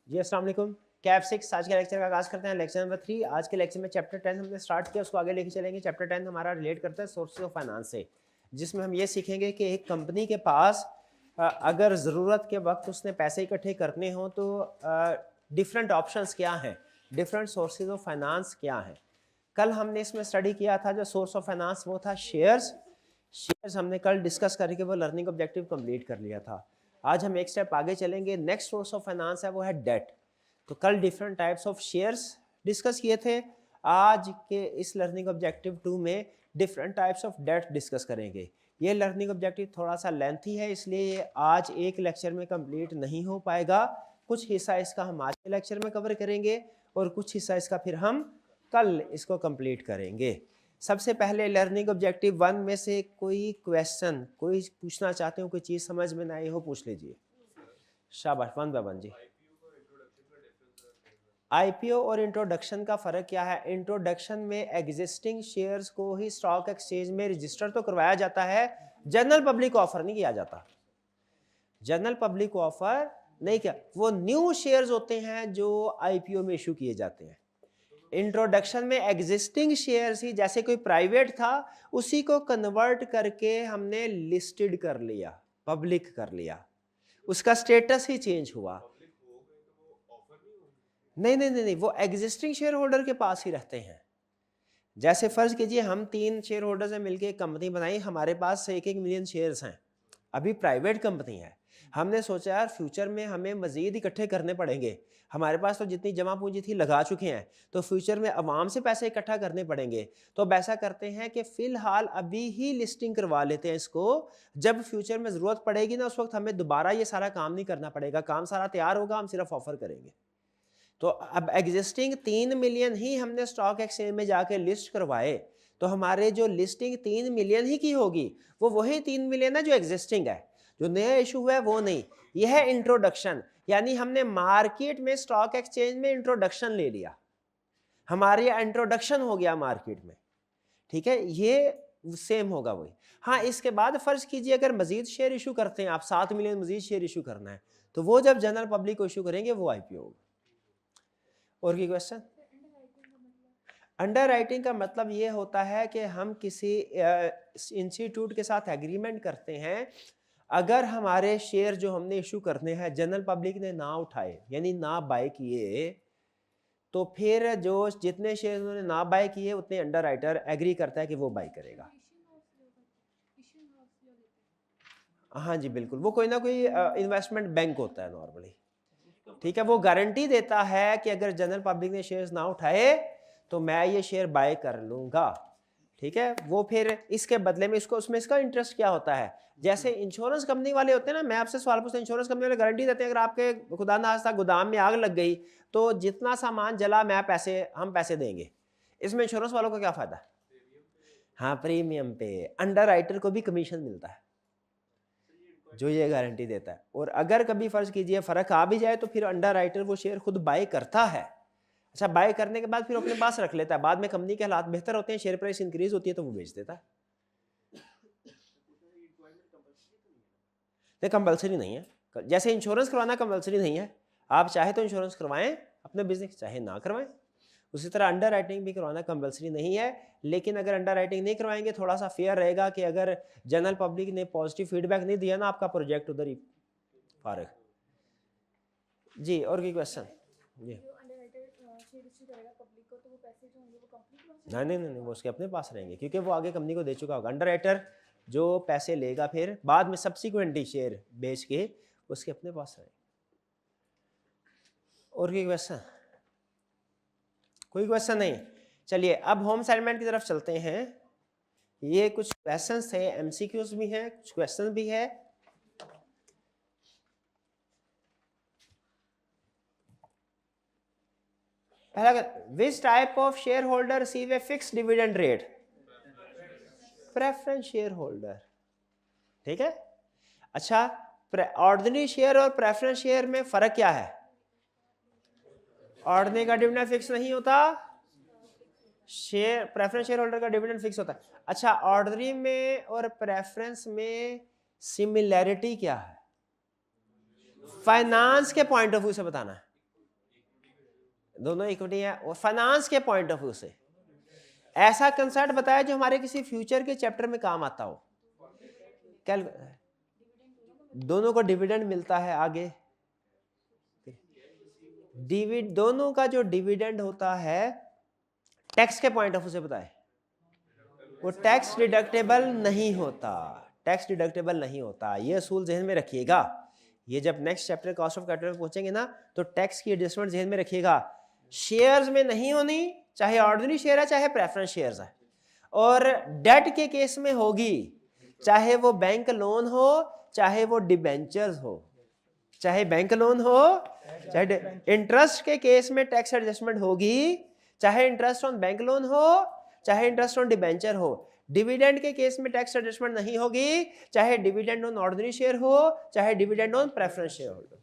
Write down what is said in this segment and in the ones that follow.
जी अस्सलाम वालेकुम। कैफ 6 आज के लेक्चर का आगाज़ करते हैं। Lecture number 3। आज के लेक्चर में चैप्टर 10 हमने स्टार्ट किया, उसको आगे लेके चलेंगे। चैप्टर 10 हमारा रिलेट करता है सोर्सेज ऑफ फाइनेंस से, जिसमें हम ये सीखेंगे कि एक कंपनी के पास अगर ज़रूरत के वक्त उसने पैसे इकट्ठे करने हों तो डिफरेंट ऑप्शंस क्या हैं, डिफरेंट सोर्सेज ऑफ फाइनेंस क्या हैं। कल हमने इसमें स्टडी किया था, जो सोर्स ऑफ फाइनेंस वो था शेयर्स हमने कल डिस्कस करके वो लर्निंग ऑब्जेक्टिव कंप्लीट कर लिया था। आज हम एक स्टेप आगे चलेंगे। नेक्स्ट सोर्स ऑफ फाइनेंस है वो है डेट। तो कल different types of shares discuss किए थे। आज के इस लर्निंग ऑब्जेक्टिव 2 में different types of debt discuss करेंगे। ये लर्निंग ऑब्जेक्टिव थोड़ा सा लेंथी है, इसलिए ये आज एक लेक्चर में कंप्लीट नहीं हो पाएगा। कुछ हिस्सा इसका हम आज के लेक्चर में कवर करेंगे और कुछ हिस्सा इसका फिर हम कल इसको कंप्लीट करेंगे। सबसे पहले लर्निंग ऑब्जेक्टिव 1 में से कोई क्वेश्चन कोई पूछना चाहते हो, कोई चीज़ समझ में ना आई हो, पूछ लीजिए। शाबाश, 1 बाय 1 जी। आईपीओ और इंट्रोडक्शन का फ़र्क क्या है? इंट्रोडक्शन में एग्जिस्टिंग शेयर्स को ही स्टॉक एक्सचेंज में रजिस्टर तो करवाया जाता है, जनरल पब्लिक को ऑफर नहीं किया जाता। जनरल पब्लिक को ऑफर नहीं किया, वो न्यू शेयर्स होते हैं जो आईपीओ में इशू किए जाते हैं। इंट्रोडक्शन में एग्जिस्टिंग शेयर्स ही, जैसे कोई प्राइवेट था उसी को कन्वर्ट करके हमने लिस्टेड कर लिया, पब्लिक कर लिया, उसका स्टेटस ही चेंज हुआ। नहीं, वो एग्जिस्टिंग शेयर होल्डर के पास ही रहते हैं। जैसे फर्ज कीजिए हम 3 शेयर होल्डर्स हैं, मिलके एक कंपनी बनाई, हमारे पास 1-1 मिलियन शेयर्स हैं, अभी प्राइवेट कंपनी है। हमने सोचा यार फ्यूचर में हमें मजीद इकट्ठे करने पड़ेंगे, हमारे पास तो जितनी जमा पूंजी थी लगा चुके हैं, तो फ्यूचर में अवाम से पैसे इकट्ठा करने पड़ेंगे। तो अब ऐसा करते हैं कि फ़िलहाल अभी ही लिस्टिंग करवा लेते हैं इसको, जब फ्यूचर में ज़रूरत पड़ेगी ना उस वक्त हमें दोबारा ये सारा काम नहीं करना पड़ेगा, काम सारा तैयार होगा, हम सिर्फ ऑफर करेंगे। तो अब एग्जिस्टिंग 3 मिलियन ही हमने स्टॉक एक्सचेंज में जाके लिस्ट करवाए, तो हमारे जो लिस्टिंग 3 मिलियन ही की होगी वो वही 3 मिलियन है जो एग्जिस्टिंग है, जो नया इशू हुआ है वो नहीं। यह है इंट्रोडक्शन, यानी हमने मार्केट में स्टॉक एक्सचेंज में इंट्रोडक्शन ले लिया, हमारे इंट्रोडक्शन हो गया मार्केट में। ठीक है, ये सेम होगा वही। हाँ, इसके बाद फर्ज कीजिए अगर मजीद शेयर इशू करते हैं आप, 7 मिलियन मजीद शेयर इशू करना है, तो वो जब जनरल पब्लिक को इशू करेंगे वो आईपीओ होगा। और की क्वेश्चन? अंडर राइटिंग का मतलब ये होता है कि हम किसी इंस्टीट्यूट के साथ एग्रीमेंट करते हैं, अगर हमारे शेयर जो हमने इशू करने हैं जनरल पब्लिक ने ना उठाए यानी ना बाय किए, तो फिर जो जितने शेयर उन्होंने ना बाय किए उतने अंडर राइटर एग्री करता है कि वो बाय करेगा। हाँ जी बिल्कुल, वो कोई ना कोई इन्वेस्टमेंट बैंक होता है नॉर्मली। ठीक है, वो गारंटी देता है कि अगर जनरल पब्लिक ने शेयर्स ना उठाए तो मैं ये शेयर बाय कर लूंगा। ठीक है, वो फिर इसके बदले में इसको, उसमें इसका इंटरेस्ट क्या होता है, जैसे इंश्योरेंस कंपनी वाले होते हैं ना, मैं आपसे सवाल पूछता हूं, इंश्योरेंस कंपनी वाले गारंटी देते हैं अगर आपके खुदा ना खास्ता गोदाम में आग लग गई तो जितना सामान जला हम पैसे देंगे। इसमें इंश्योरेंस वालों को क्या फायदा? हाँ, प्रीमियम पे अंडर राइटर को भी कमीशन मिलता है जो ये गारंटी देता है। और अगर कभी फर्ज कीजिए फर्क आ भी जाए तो फिर अंडर राइटर वो शेयर खुद बाय करता है। अच्छा, बाय करने के बाद फिर अपने पास रख लेता है, बाद में कंपनी के हालात बेहतर होते हैं, शेयर प्राइस इंक्रीज होती है तो वो बेच देता है। नहीं, कंपलसरी नहीं है, जैसे इंश्योरेंस करवाना कंपलसरी नहीं है, आप चाहे तो इंश्योरेंस करवाएं अपने बिजनेस, चाहे ना करवाएं। उसी तरह अंडर राइटिंग भी करवाना कंपलसरी नहीं है, लेकिन अगर अंडर राइटिंग नहीं करवाएंगे थोड़ा सा फेयर रहेगा कि अगर जनरल पब्लिक ने पॉजिटिव फीडबैक नहीं दिया ना, आपका प्रोजेक्ट उधर ही फारग। जी, और कोई क्वेश्चन? जी, नहीं, वो उसके अपने पास रहेंगे क्योंकि वो आगे कंपनी को दे चुका होगा। अंडर राइटर जो पैसे लेगा फिर बाद में सब्सिक्वेंटली शेयर बेच के उसके अपने पास रहेंगे। और कोई क्वेश्चन? कोई क्वेश्चन नहीं? चलिए अब होम असाइनमेंट की तरफ चलते हैं। ये कुछ क्वेश्चंस थे, एमसीक्यूज भी हैं, कुछ क्वेश्चन भी है। पहला, which type of share holder receive a fix dividend rate? Preference share holder. ठीक है, अच्छा, ऑर्डिनरी शेयर और प्रेफरेंस शेयर में फर्क क्या है? ऑर्डिनरी का डिविडेंड फिक्स नहीं होता, शेयर प्रेफरेंस शेयर होल्डर का डिविडेंड फिक्स होता है। अच्छा, ऑर्डिनरी में और प्रेफरेंस में सिमिलैरिटी क्या है? फाइनेंस के पॉइंट ऑफ व्यू से बताना है। दोनों इक्विटी है। और फाइनेंस के पॉइंट ऑफ व्यू से ऐसा कंसेप्ट बताया जो हमारे किसी फ्यूचर के चैप्टर में काम आता हो। कैल दोनों को डिविडेंड मिलता है आगे, दोनों का जो डिविडेंड होता है टैक्स के पॉइंट ऑफ व्यू से बताए, वो टैक्स डिडक्टेबल नहीं होता, टैक्स डिडक्टेबल नहीं होता। ये असूल जहन में रखिएगा। ये जब next chapter cost of capital पहुंचेंगे ना, तो टैक्स की एडजस्टमेंट जहन में रखिएगा। शेयर्स में नहीं होनी, चाहे ऑर्डिनरी शेयर है चाहे प्रेफरेंस शेयर्स है। और डेट के केस में होगी, चाहे वो बैंक लोन हो चाहे वो डिबेंचर्स हो, चाहे बैंक लोन हो चाहे इंटरेस्ट के केस में टैक्स एडजस्टमेंट होगी, चाहे इंटरेस्ट ऑन बैंक लोन हो चाहे इंटरेस्ट ऑन डिबेंचर हो। डिविडेंड के केस में टैक्स एडजस्टमेंट नहीं होगी, चाहे डिविडेंड ऑन ऑर्डिनरी शेयर हो चाहे dividend on preference share holder.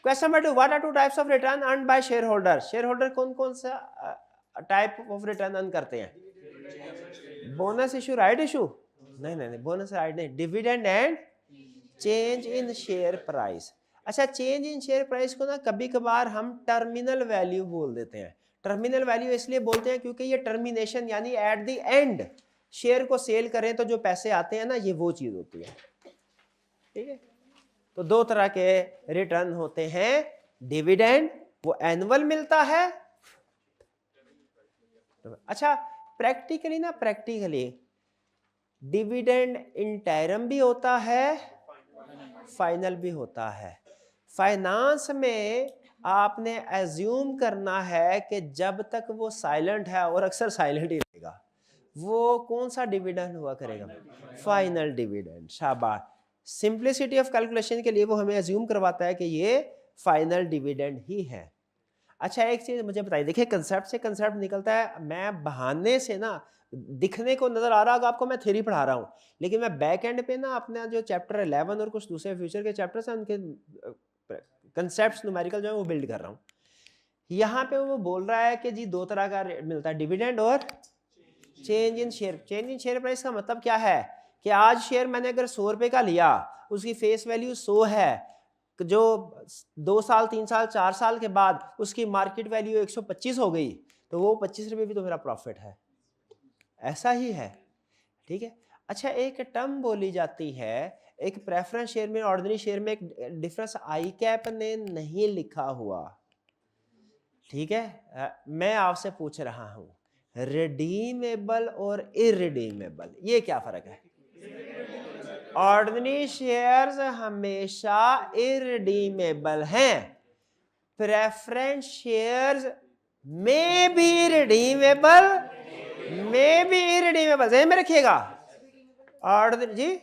Question number 2, what are two types of return earned by share holder. Share holder कौन कौन सा टाइप ऑफ रिटर्न अर्न करते हैं? बोनस इशू, राइट इशू, नहीं bonus right नहीं, dividend and change in share price. अच्छा, change in share price को ना कभी कभार हम टर्मिनल वैल्यू बोल देते हैं। टर्मिनल वैल्यू इसलिए बोलते हैं क्योंकि ये टर्मिनेशन यानी एट द एंड शेयर को सेल करें तो जो पैसे आते हैं ना, ये वो चीज होती है। ठीक है, तो दो तरह के रिटर्न होते हैं। डिविडेंड वो एनुअल मिलता है। अच्छा, प्रैक्टिकली डिविडेंड इंटरम भी होता है, फाइनल भी होता है। फाइनेंस में आपने एज्यूम करना है कि जब तक वो साइलेंट है, और अक्सर साइलेंट ही रहेगा, वो कौन सा डिविडेंड हुआ करेगा? Final dividend. शाबाश, सिंप्लिसिटी ऑफ कैलकुलेशन के लिए वो हमें एज्यूम करवाता है कि ये फाइनल डिविडेंड ही है। अच्छा, एक चीज मुझे बताइए, देखिए कंसेप्ट से कंसेप्ट निकलता है। मैं बहाने से ना दिखने को नजर आ रहा होगा आपको मैं थ्योरी पढ़ा रहा हूँ, लेकिन मैं बैक एंड पे ना अपना जो चैप्टर 11 और कुछ दूसरे फ्यूचर के चैप्टर्स हैं उनके कंसेप्ट्स न्यूमेरिकल जो है वो बिल्ड कर रहा हूँ। यहाँ पे वो बोल रहा है कि जी दो तरह का मिलता है, डिविडेंड और change in share. Change in share price का मतलब क्या है कि आज शेयर मैंने अगर 100 रुपए का लिया, उसकी फेस वैल्यू 100 है, जो 2 साल 3 साल 4 साल के बाद उसकी मार्केट वैल्यू 125 हो गई, तो वो 25 रुपए भी तो मेरा प्रॉफिट है। ऐसा ही है। ठीक है। अच्छा, एक टर्म बोली जाती है, एक प्रेफरेंस शेयर में ऑर्डिनरी शेयर में एक डिफरेंस आई कैप ने नहीं लिखा हुआ। ठीक है, मैं आपसे पूछ रहा हूं, रिडीमेबल और इरिडीमेबल ये क्या फर्क है? ऑर्डिनरी शेयर्स हमेशा इरिडीमेबल हैं, प्रेफरेंस शेयर्स में भी रिडीमेबल में भी इरिडीमेबल। ध्यान में रखिएगा, ऑर्डिनरी जी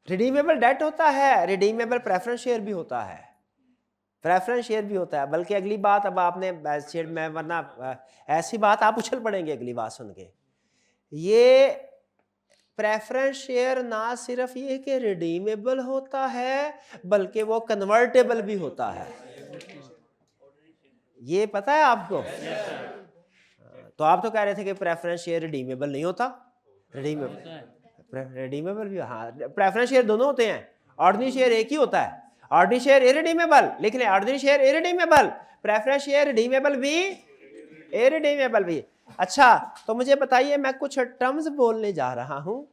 रिडीमेबल डेट होता है, रिडीमेबल प्रेफरेंस शेयर भी होता है, प्रेफरेंस शेयर भी होता है। बल्कि अगली बात अब आपने शेयर में, वरना ऐसी बात आप उछल पड़ेंगे अगली बात सुन के। ये प्रेफरेंस शेयर ना सिर्फ ये कि रिडीमेबल होता है, बल्कि वो कन्वर्टेबल भी होता है। ये पता है आपको? तो आप तो कह रहे थे कि प्रेफरेंस शेयर रिडीमेबल नहीं होता। रिडीमेबल भी, हाँ, प्रेफरेंस शेयर दोनों होते हैं, ऑर्डिनरी शेयर एक ही होता है। ऑर्डिनरी शेयर इरिडीमेबल, लिख लें, ordinary share irredeemable, preference share redeemable भी इरिडीमेबल भी। अच्छा, तो मुझे बताइए, मैं कुछ टर्म्स बोलने जा रहा हूं,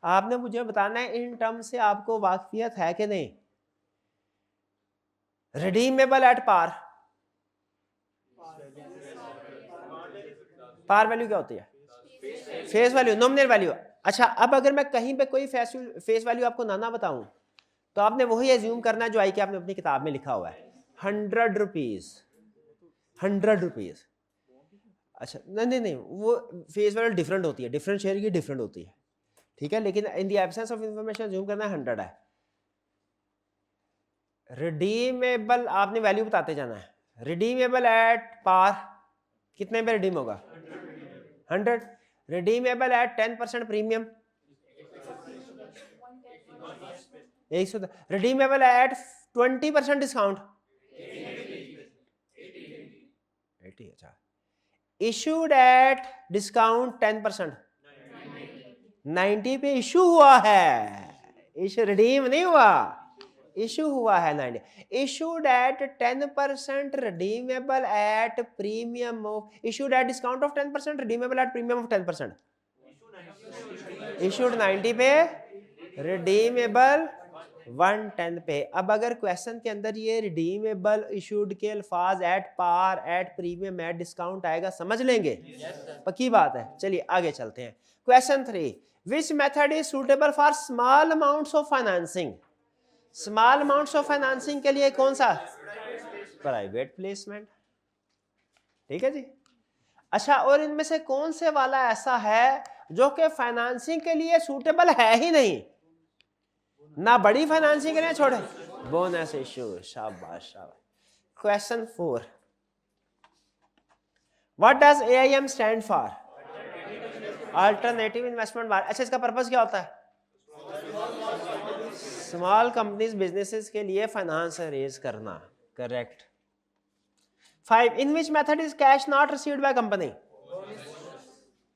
आपने मुझे बताना है इन टर्म्स से आपको वाकफियत है कि नहीं। Redeemable at par, par value क्या होती है? Face value, nominal value. अच्छा, अब अगर मैं कहीं पे कोई फेस वैल्यू आपको ना बताऊं, तो आपने वही एज्यूम करना है जो आई के आपने अपनी किताब में लिखा हुआ है, 100 रुपीज, 100 रुपीज। अच्छा, नहीं, वो फेस वैल्यू डिफरेंट होती है, डिफरेंट शेयर की डिफरेंट होती है। ठीक है, लेकिन in the absence of information assume करना है 100 है। रिडीमेबल आपने वैल्यू बताते जाना है, रिडीमेबल एट पार कितने में रिडीम होगा? 100। Redeemable eight 10% premium 100। Redeemable eight 20% discount 80। अच्छा, इशूड एट डिस्काउंट 10%, 90 पे इशू हुआ है, इशू रिडीम नहीं हुआ। इशू हुआ है 90, issued at 10% redeemable at premium of, issued at discount of 10% redeemable at premium of 10%, issued 90 पे, redeemable 110 पे। अब अगर क्वेश्चन के अंदर ये रिडीमेबल इशूड के अल्फाज at par, at premium, at discount आएगा, समझ लेंगे? पक्की बात है। चलिए आगे चलते हैं। Question 3, which method is suitable for small amounts of financing? Small amounts of financing के लिए कौन सा? Private placement. ठीक है जी। अच्छा, और इनमें से कौन से वाला ऐसा है जो कि फाइनेंसिंग के लिए सूटेबल है ही नहीं? ना बड़ी फाइनेंसिंग के लिए छोड़े, बोनस इशू। शाबाश शाबाश। Question 4, what does AIM stand for? Alternative investment market. अच्छा, इसका पर्पस क्या होता है? स्मॉल कंपनीज, बिजनेसेस के लिए फाइनेंस रेज करना। Correct. 5, in which method is cash not received by company?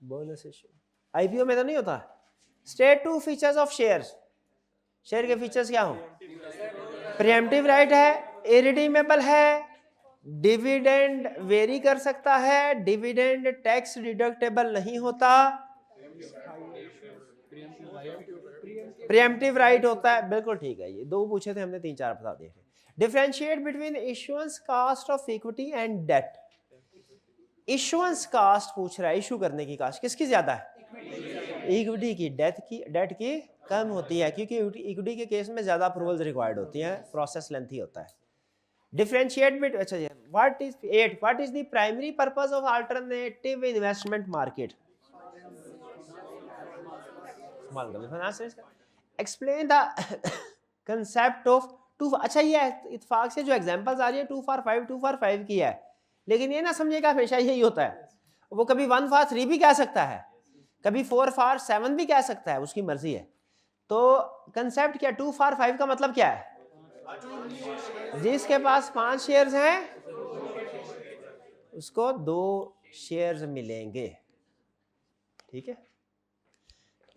Bonus issue. IPO में तो नहीं होता। State 2 features of shares. Share के फीचर्स क्या हो? प्रीएम्प्टिव राइट है, इरिडीमेबल है, डिविडेंड वेरी कर सकता है, डिविडेंड टैक्स डिडक्टेबल नहीं होता, प्रीएम्प्टिव राइट होता है। बिल्कुल ठीक है। ये 2 पूछे थे हमने, 3-4 बता दिए थे। Differentiate between issuance cost of equity and debt. Issuance cost पूछ रहा है, इशू करने की कॉस्ट किसकी ज्यादा है? इक्विटी की। डेट की कम होती है, क्योंकि इक्विटी के केस में ज्यादा अप्रूवल्स रिक्वायर्ड होती हैं, प्रोसेस लेंथी होता है। Differentiate bit. अच्छा जी, what is 8, what is the primary purpose of alternative investment market? Explain the concept of 2। अच्छा, ये इत्तेफाक से जो एग्जांपल्स आ रही है 2 for 5, 2 for 5 की है, लेकिन ये ना समझिएगा हमेशा यही होता है। वो कभी 1 for 3 भी कह सकता है, कभी 4 for 7 भी कह सकता है, उसकी मर्जी है। तो कंसेप्ट क्या? 2 for 5 का मतलब क्या है? जिसके पास 5 शेयर्स हैं उसको 2 शेयर्स मिलेंगे। ठीक है।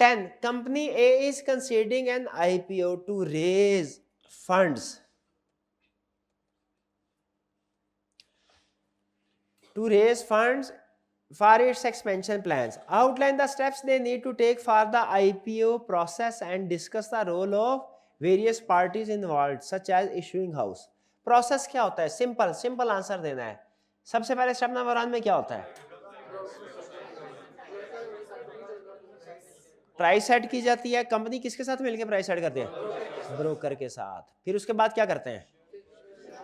10, company A is considering an IPO to raise funds for its expansion plans. Outline the steps they need to take for the IPO process and discuss the role of various parties involved such as issuing house. Process क्या होता है? Simple answer देना है। सबसे पहले step number 1 में क्या होता है? प्राइस सेट की जाती है। कंपनी किसके साथ मिलकर प्राइस सेट करती है? ब्रोकर के साथ। फिर उसके बाद क्या करते हैं?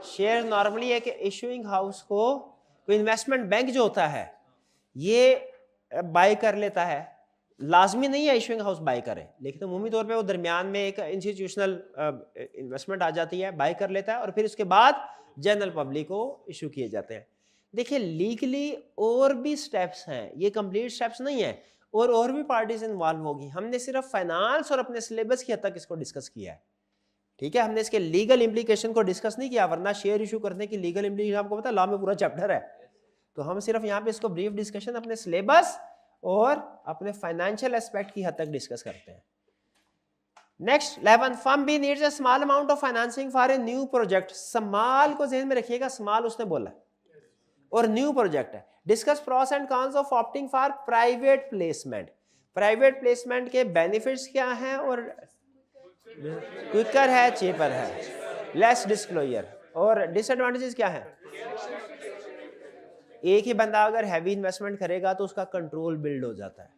शेयर नॉर्मली है कि इशूइंग हाउस को कोई इन्वेस्टमेंट बैंक जो होता है ये बाय कर लेता है। लाजमी नहीं है इशूइंग हाउस बाय करे, लेकिन अमूमी तौर पे वो दरमियान में एक इंस्टीट्यूशनल इन्वेस्टमेंट आ जाती है, बाय कर लेता है, और फिर उसके बाद जनरल पब्लिक को इशू किए जाते हैं। देखिए, लीगली और भी स्टेप्स हैं, ये कंप्लीट स्टेप्स नहीं है, और भी पार्टीज इन्वॉल्व होगी। हमने सिर्फ फाइनेंस और अपने सिलेबस की हद तक इसको डिस्कस किया है। ठीक है, हमने इसके लीगल इम्प्लीकेशन को डिस्कस नहीं किया, वरना शेयर इशू करने की लीगल इम्प्लीकेशन आपको पता है, लॉ में पूरा चैप्टर है। तो हम सिर्फ यहाँ पे इसको ब्रीफ डिस्कशन अपने सिलेबस और अपने फाइनेंशियल एस्पेक्ट की हद तक डिस्कस करते हैं। Next 11, firm B needs a small amount of financing for a new project. Small को ज़हन में रखिएगा, स्मॉल उसने बोला और न्यू प्रोजेक्ट है। Discuss pros and cons of opting for private placement. Private placement के बेनिफिट्स क्या हैं, और क्विकर है, चीपर है, लेस डिस्क्लोजर, और डिसएडवांटेजेस क्या है? एक ही बंदा अगर हैवी इन्वेस्टमेंट करेगा तो उसका कंट्रोल बिल्ड हो जाता है।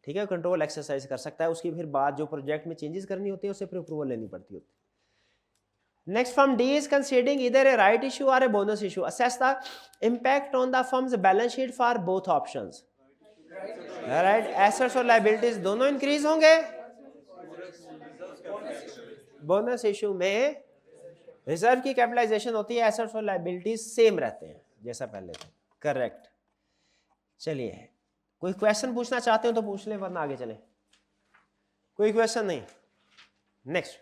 ठीक है, कंट्रोल एक्सरसाइज कर सकता है, उसकी फिर बाद जो प्रोजेक्ट में चेंजेस करनी होती है उससे फिर अप्रूवल लेनी पड़ती होती है। Next, firm D is considering either a right issue और a bonus issue. Assess the impact on the firm's balance sheet for both options. Right, assets और लायबिलिटीज दोनों इंक्रीज होंगे। बोनस इशू में रिजर्व की कैपिटलाइजेशन होती है, assets और liabilities same रहते हैं जैसा पहले थे। करेक्ट। चलिए, कोई क्वेश्चन पूछना चाहते हो तो पूछ लें, वरना आगे चले। कोई क्वेश्चन नहीं। नेक्स्ट,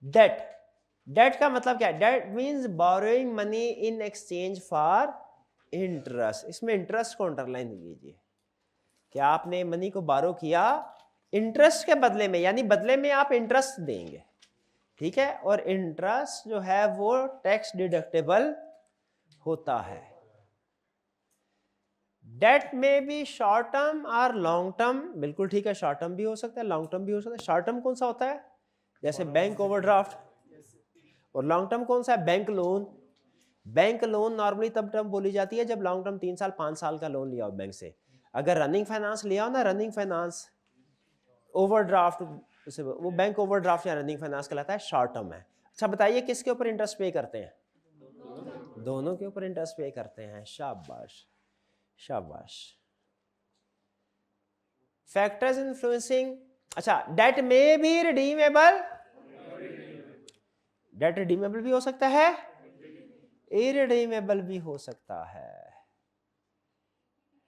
डेट का मतलब क्या है? Debt means borrowing money in exchange for interest. इसमें इंटरेस्ट को अंडरलाइन कीजिए कि आपने मनी को बारो किया इंटरेस्ट के बदले में, यानी बदले में आप इंटरेस्ट देंगे। ठीक है, और इंटरेस्ट जो है वो टैक्स डिडक्टेबल होता है। डेट में भी शॉर्ट टर्म और लॉन्ग टर्म, बिल्कुल ठीक है, शॉर्ट टर्म भी हो सकता है, लॉन्ग टर्म भी हो सकता है। शॉर्ट टर्म कौन सा होता है? जैसे बैंक ओवरड्राफ्ट। और लॉन्ग टर्म कौन सा है? Bank loan. Bank loan normally तब टर्म बोली जाती है जब लॉन्ग टर्म 3 साल 5 साल का लोन लिया हो बैंक से। अगर रनिंग फाइनेंस लिया हो ना, रनिंग फाइनेंस, ओवरड्राफ्ट, वो बैंक ओवरड्राफ्ट या रनिंग फाइनेंस कहलाता है, शॉर्ट टर्म है। अच्छा बताइए किसके ऊपर इंटरेस्ट पे करते हैं? दोनों के ऊपर इंटरेस्ट पे करते हैं। शाबाश शाबाश। फैक्टर्स इन्फ्लुएंसिंग, अच्छा डेट में भी रिडीमेबल, डेट रिडीमेबल भी हो सकता है, इरिडीमेबल भी हो सकता है।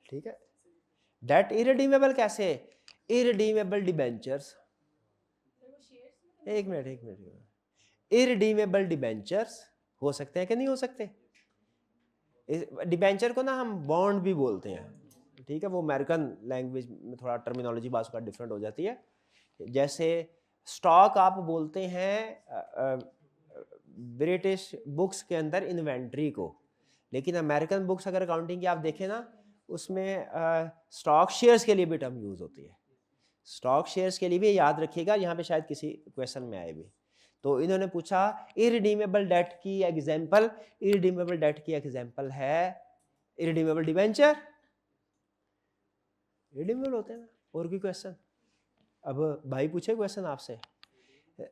ठीक है, डेट इरिडीमेबल कैसे? इरिडीमेबल डिबेंचर्स, एक मिनट, इरिडीमेबल डिबेंचर्स हो सकते हैं कि नहीं हो सकते? डिबेंचर को ना हम बॉन्ड भी बोलते हैं, ठीक है, वो अमेरिकन लैंग्वेज में थोड़ा टर्मिनोलॉजी बात का डिफरेंट हो जाती है। जैसे स्टॉक आप बोलते हैं ब्रिटिश बुक्स के अंदर इन्वेंट्री को, लेकिन अमेरिकन बुक्स अगर अकाउंटिंग की आप देखें ना, उसमें स्टॉक शेयर्स के लिए भी टर्म यूज होती है। स्टॉक शेयर्स के लिए भी याद रखिएगा, यहाँ पे शायद किसी क्वेश्चन में आए भी। तो इन्होंने पूछा इरिडीमेबल डेट की एग्जांपल, इरिडीमेबल डेट की एग्जांपल है इरिडीमेबल डिबेंचर, रिडीमेबल होते हैं ना। और कोई क्वेश्चन? अब भाई पूछे क्वेश्चन आपसे,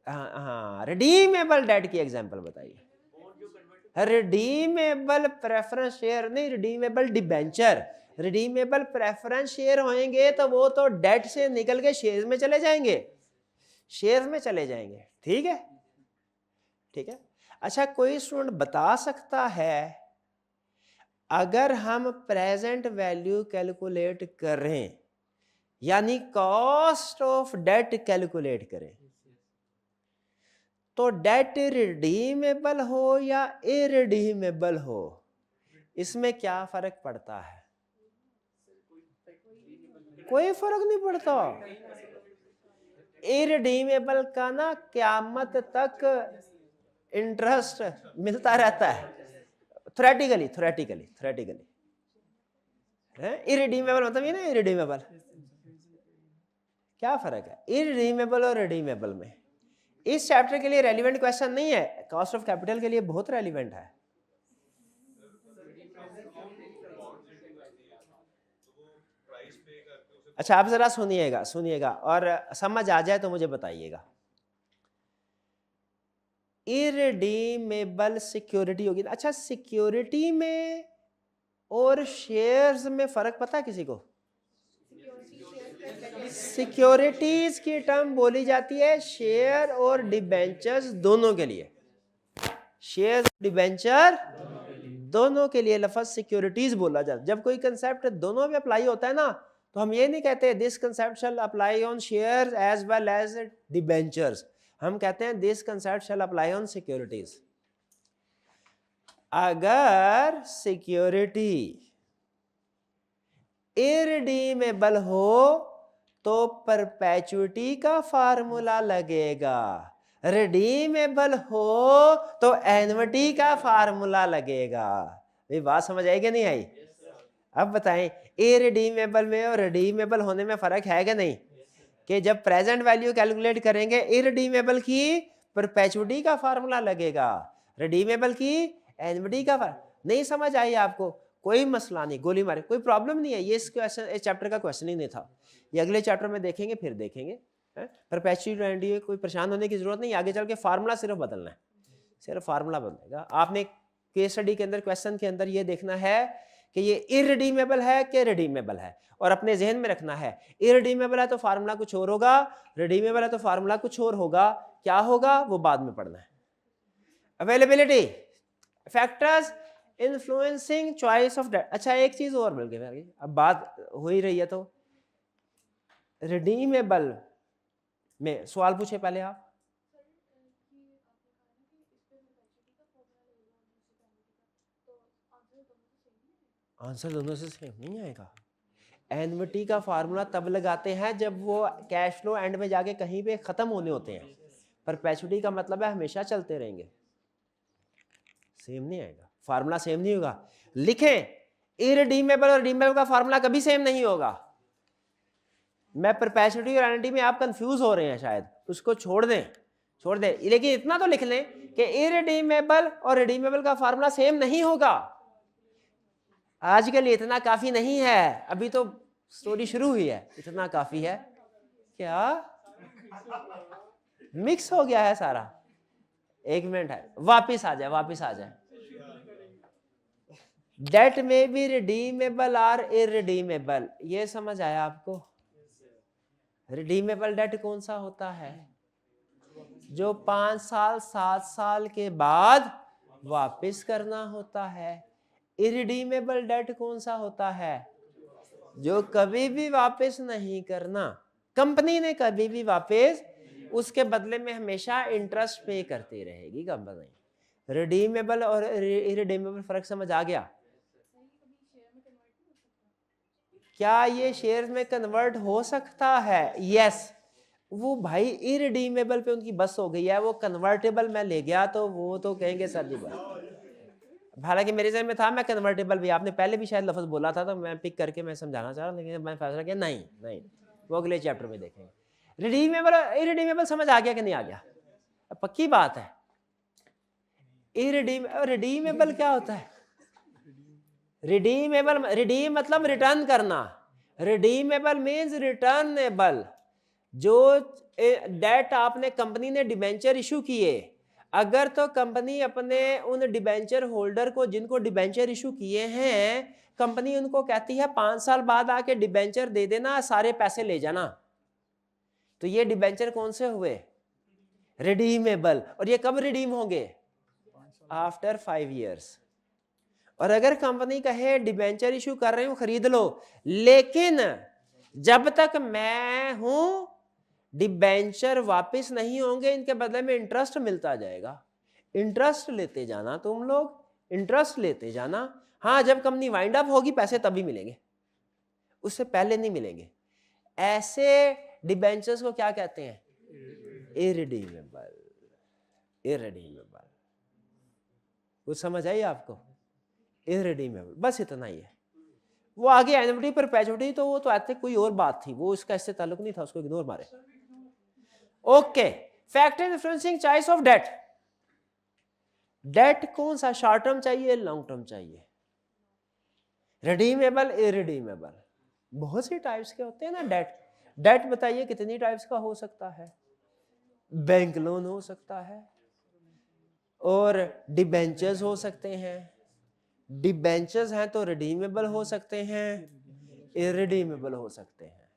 हाँ रिडीमेबल डेट की एग्जांपल बताइए। रिडीमेबल प्रेफरेंस शेयर नहीं, redeemable debenture. Redeemable preference share होंगे तो वो तो डेट से निकल के शेयर में चले जाएंगे, शेयर में चले जाएंगे। ठीक है, ठीक है। अच्छा कोई स्टूडेंट बता सकता है अगर हम प्रेजेंट वैल्यू कैलकुलेट करें यानी कॉस्ट ऑफ डेट कैलकुलेट करें, तो डेट रिडीमेबल हो या इरिडीमेबल हो, इसमें क्या फर्क पड़ता है? कोई फर्क नहीं पड़ता। इरिडीमेबल का ना क़यामत तक इंटरेस्ट मिलता रहता है, थ्योरेटिकली इरिडीमेबल मतलब ये ना, इरिडीमेबल क्या फर्क है इरिडीमेबल और रिडीमेबल में? इस चैप्टर के लिए रेलिवेंट क्वेश्चन नहीं है, कॉस्ट ऑफ कैपिटल के लिए बहुत रेलिवेंट है। अच्छा आप जरा सुनिएगा और समझ आ जाए तो मुझे बताइएगा। इरिडीमेबल सिक्योरिटी होगी। अच्छा सिक्योरिटी में और शेयर्स में फर्क पता है किसी को? सिक्योरिटीज की टर्म बोली जाती है शेयर और डिबेंचर्स दोनों के लिए, शेयर डिबेंचर दोनों के लिए लफ्ज सिक्योरिटीज बोला जाता है। जब कोई कंसेप्ट दोनों में अप्लाई होता है ना, तो हम ये नहीं कहते this concept shall apply on share as well as debentures, हम कहते हैं this concept shall apply on securities. अगर सिक्योरिटी इरिडीमेबल हो तो परपेचुइटी का फार्मूला लगेगा, रिडीमेबल हो तो एन्युटी का फार्मूला लगेगा। ये बात समझ आई कि नहीं आई? अब बताएं इरिडीमेबल में और रिडीमेबल होने में फर्क है कि नहीं? कि जब प्रेजेंट वैल्यू कैलकुलेट करेंगे इरिडीमेबल की परपेचुइटी का फार्मूला लगेगा, रिडीमेबल की एन्युटी का नहीं समझ आई आपको? कोई मसला नहीं, गोली मारे, कोई प्रॉब्लम नहीं है। ये इस क्वेश्चन इस चैप्टर का क्वेश्चन ही नहीं था, ये अगले चैप्टर में देखेंगे, फिर देखेंगे। परपेचुइटी कोई परेशान होने की जरूरत नहीं, आगे चल के फार्मूला सिर्फ बदलना है, सिर्फ फार्मूला बदलेगा। आपने केस स्टडी के अंदर क्वेश्चन के अंदर ये देखना है कि ये इरिडीमेबल है कि रिडीमेबल है, और अपने जहन में रखना है इरिडीमेबल है तो फार्मूला कुछ और होगा, रिडीमेबल है तो फार्मूला कुछ और होगा। क्या होगा वो बाद में पढ़ना है। Availability factors influencing choice of debt. अच्छा एक चीज और मिल गई, अब बात हो ही रही है तो रिडीमेबल में सवाल पूछे पहले आप। आंसर दोनों से सेम नहीं आएगा। एन्युटी का फार्मूला तब लगाते हैं जब वो कैश फ्लो एंड में जाके कहीं पे खत्म होने होते हैं, परपेचुटी का मतलब है हमेशा चलते रहेंगे, सेम नहीं आएगा, फार्मूला सेम नहीं होगा। लिखें, इरिडीमेबल और रिडीमेबल का फार्मूला कभी सेम नहीं होगा। मैं परपेचुटी और एन्युटी में आप कंफ्यूज हो रहे हैं शायद, उसको छोड़ दें, लेकिन इतना तो लिख लें कि इरिडीमेबल और रिडीमेबल का फार्मूला सेम नहीं होगा। आज के लिए इतना काफी नहीं है, अभी तो स्टोरी शुरू हुई है, इतना काफी है। क्या मिक्स हो गया है सारा? एक मिनट है, वापिस आ जाए। डेट में बी रिडीमेबल और इरिडीमेबल, ये समझ आया आपको? रिडीमेबल डेट कौन सा होता है? जो 5 साल 7 साल के बाद वापस करना होता है। इरिडीमेबल डेट कौन सा होता है? जो कभी भी वापस नहीं करना, कंपनी ने कभी भी वापस, उसके बदले में हमेशा इंटरेस्ट पे करती रहेगी कंपनी। रिडीमेबल और इरिडीमेबल फर्क समझ आ गया? क्या ये शेयर में कन्वर्ट हो सकता है? यस। वो भाई इरिडीमेबल पे उनकी बस हो गई है, वो कन्वर्टेबल में ले गया तो वो तो कहेंगे सर जी बात। हालांकि मेरे जहन में था मैं कन्वर्टेबल भी, आपने पहले भी शायद लफ्ज बोला था तो मैं पिक करके मैं समझाना चाह रहा हूँ, लेकिन मैंने फैसला किया नहीं, वो अगले चैप्टर में देखेंगे। रिडीमेबल इरिडीमेबल समझ आ गया कि नहीं आ गया? पक्की बात है। रिडीमेबल क्या होता है? रिडीम मतलब रिटर्न करना। Redeemable means returnable. जो डेट आपने, कंपनी ने डिबेंचर इशू किए, अगर तो कंपनी अपने उन डिबेंचर होल्डर को, जिनको डिबेंचर इशू किए हैं, कंपनी उनको कहती है 5 साल बाद आके डिबेंचर दे देना, सारे पैसे ले जाना, तो ये डिबेंचर कौन से हुए? रिडीमेबल। और ये कब रिडीम होंगे? After 5 years. और अगर कंपनी कहे डिबेंचर इशू कर रही हूं, खरीद लो, लेकिन जब तक मैं हूं डिबेंचर वापस नहीं होंगे, इनके बदले में इंटरेस्ट मिलता जाएगा। इंटरेस्ट लेते जाना तुम लोग, इंटरेस्ट लेते जाना। हाँ, जब कंपनी वाइंड अप होगी पैसे तभी मिलेंगे, उससे पहले नहीं मिलेंगे। ऐसे डिबेंचर्स को क्या कहते हैं? इरिडीमेबल। कुछ समझ आई आपको? इरिडीमेबल, बस इतना ही है। वो आगे एन्युटी परपेचुटी तो वो तो आते कोई और बात थी, वो इसका इससे ताल्लुक नहीं था, उसको इग्नोर मारे। Okay, factor influencing choice of debt. Debt कौन सा, शॉर्ट टर्म चाहिए, लॉन्ग टर्म चाहिए? रिडीमेबल, इरिडीमेबल, बहुत सी टाइप्स के होते हैं ना डेट बताइए कितनी टाइप्स का हो सकता है? बैंक लोन हो सकता है, और डिबेंचर्स हो सकते हैं। डिबेंचर्स हैं तो रिडीमेबल हो सकते हैं, इरिडीमेबल हो सकते हैं।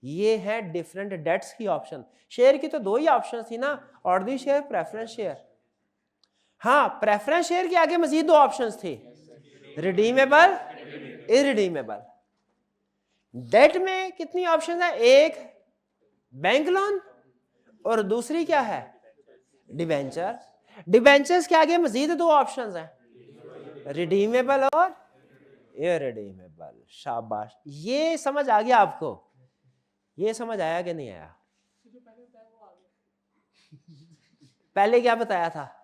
ये है डिफरेंट डेट्स की ऑप्शन। शेयर की तो 2 ही ऑप्शन थी ना, ऑर्डिनरी शेयर, प्रेफरेंस शेयर। हाँ, प्रेफरेंस शेयर के आगे मजीद 2 ऑप्शंस थी, रिडीमेबल, इरिडीमेबल। डेट में कितनी ऑप्शन है? एक बैंक लोन और दूसरी क्या है? डिबेंचर। डिबेंचर्स के आगे मजीद 2 ऑप्शंस हैं, रिडीमेबल और इरिडीमेबल। शाबाश, ये समझ आ गया आपको? ये समझ आया कि नहीं आया? पहले क्या बताया था?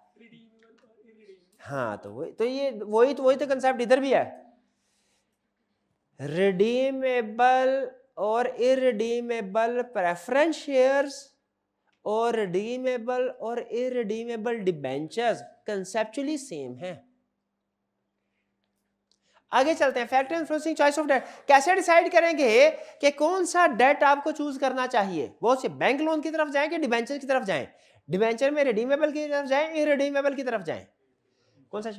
हाँ, तो वही तो कंसेप्ट इधर भी है। रिडीमेबल और इरिडीमेबल प्रेफरेंस शेयर्स और रिडीमेबल और इरिडीमेबल डिबेंचर्स कंसेप्चुअली सेम है। आगे चलते हैं, factor influencing choice of debt. कैसे डिसाइड करेंगे कि कौन सा डेट आपको चूज करना चाहिए? बहुत से बैंक लोन की तरफ जाएं कि डिबेंचर की तरफ जाएं? डिबेंचर में रिडीमेबल की तरफ जाएं, इरिडीमेबल की तरफ जाएं? कौन सा?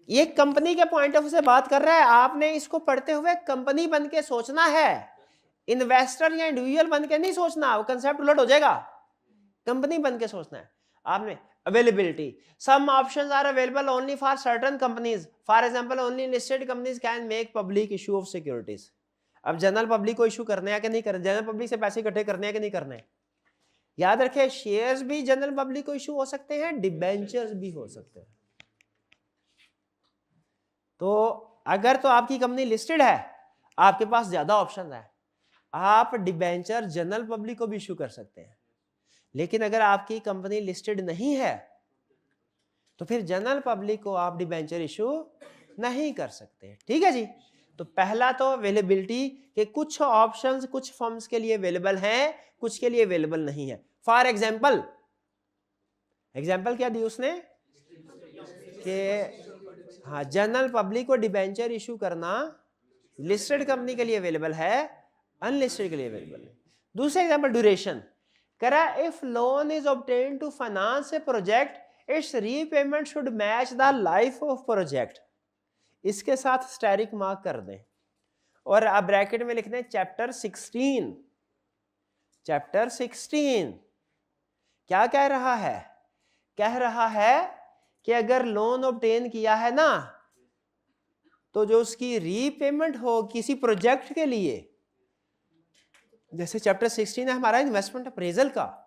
ये कंपनी के पॉइंट ऑफ व्यू से बात कर रहा है, आपने इसको पढ़ते हुए कंपनी बन के सोचना है, इन्वेस्टर या इंडिविजुअल बन के नहीं सोचना, वो कंसेप्ट उलट हो जाएगा। कंपनी बन के सोचना है आपने। Availability, some options are available only for certain companies, for example only listed companies can make public issue of securities. अब जनरल पब्लिक को इशू करने हैं कि नहीं करने? जनरल पब्लिक से पैसे इकट्ठे करने हैं कि नहीं करने? याद रखें, शेयर्स भी जनरल पब्लिक को इशू हो सकते हैं, डिबेंचर्स भी हो सकते हैं। तो अगर तो आपकी कंपनी लिस्टेड है, आपके पास ज्यादा ऑप्शन है, आप डिबेंचर जनरल पब्लिक को भी इशू कर सकते हैं। लेकिन अगर आपकी कंपनी लिस्टेड नहीं है तो फिर जनरल पब्लिक को आप डिबेंचर इशू नहीं कर सकते। ठीक है जी। तो पहला तो अवेलेबिलिटी के कुछ ऑप्शंस कुछ फर्म्स के लिए अवेलेबल हैं, कुछ के लिए अवेलेबल नहीं है। फॉर एग्जांपल क्या दी उसने कि हाँ जनरल पब्लिक को डिबेंचर इशू करना लिस्टेड कंपनी के लिए अवेलेबल है, अनलिस्टेड के लिए अवेलेबल है। दूसरा एग्जांपल ड्यूरेशन करा, if loan is obtain to finance a project its repayment should match the life of project. इसके साथ स्टैरिक मार्क कर दें और अब ब्रैकेट में लिख दें चैप्टर 16। चैप्टर 16 क्या कह रहा है? कह रहा है कि अगर लोन ऑब्टेन किया है ना तो जो उसकी रीपेमेंट हो किसी प्रोजेक्ट के लिए, जैसे चैप्टर 16 है हमारा इन्वेस्टमेंट अप्रेजल का,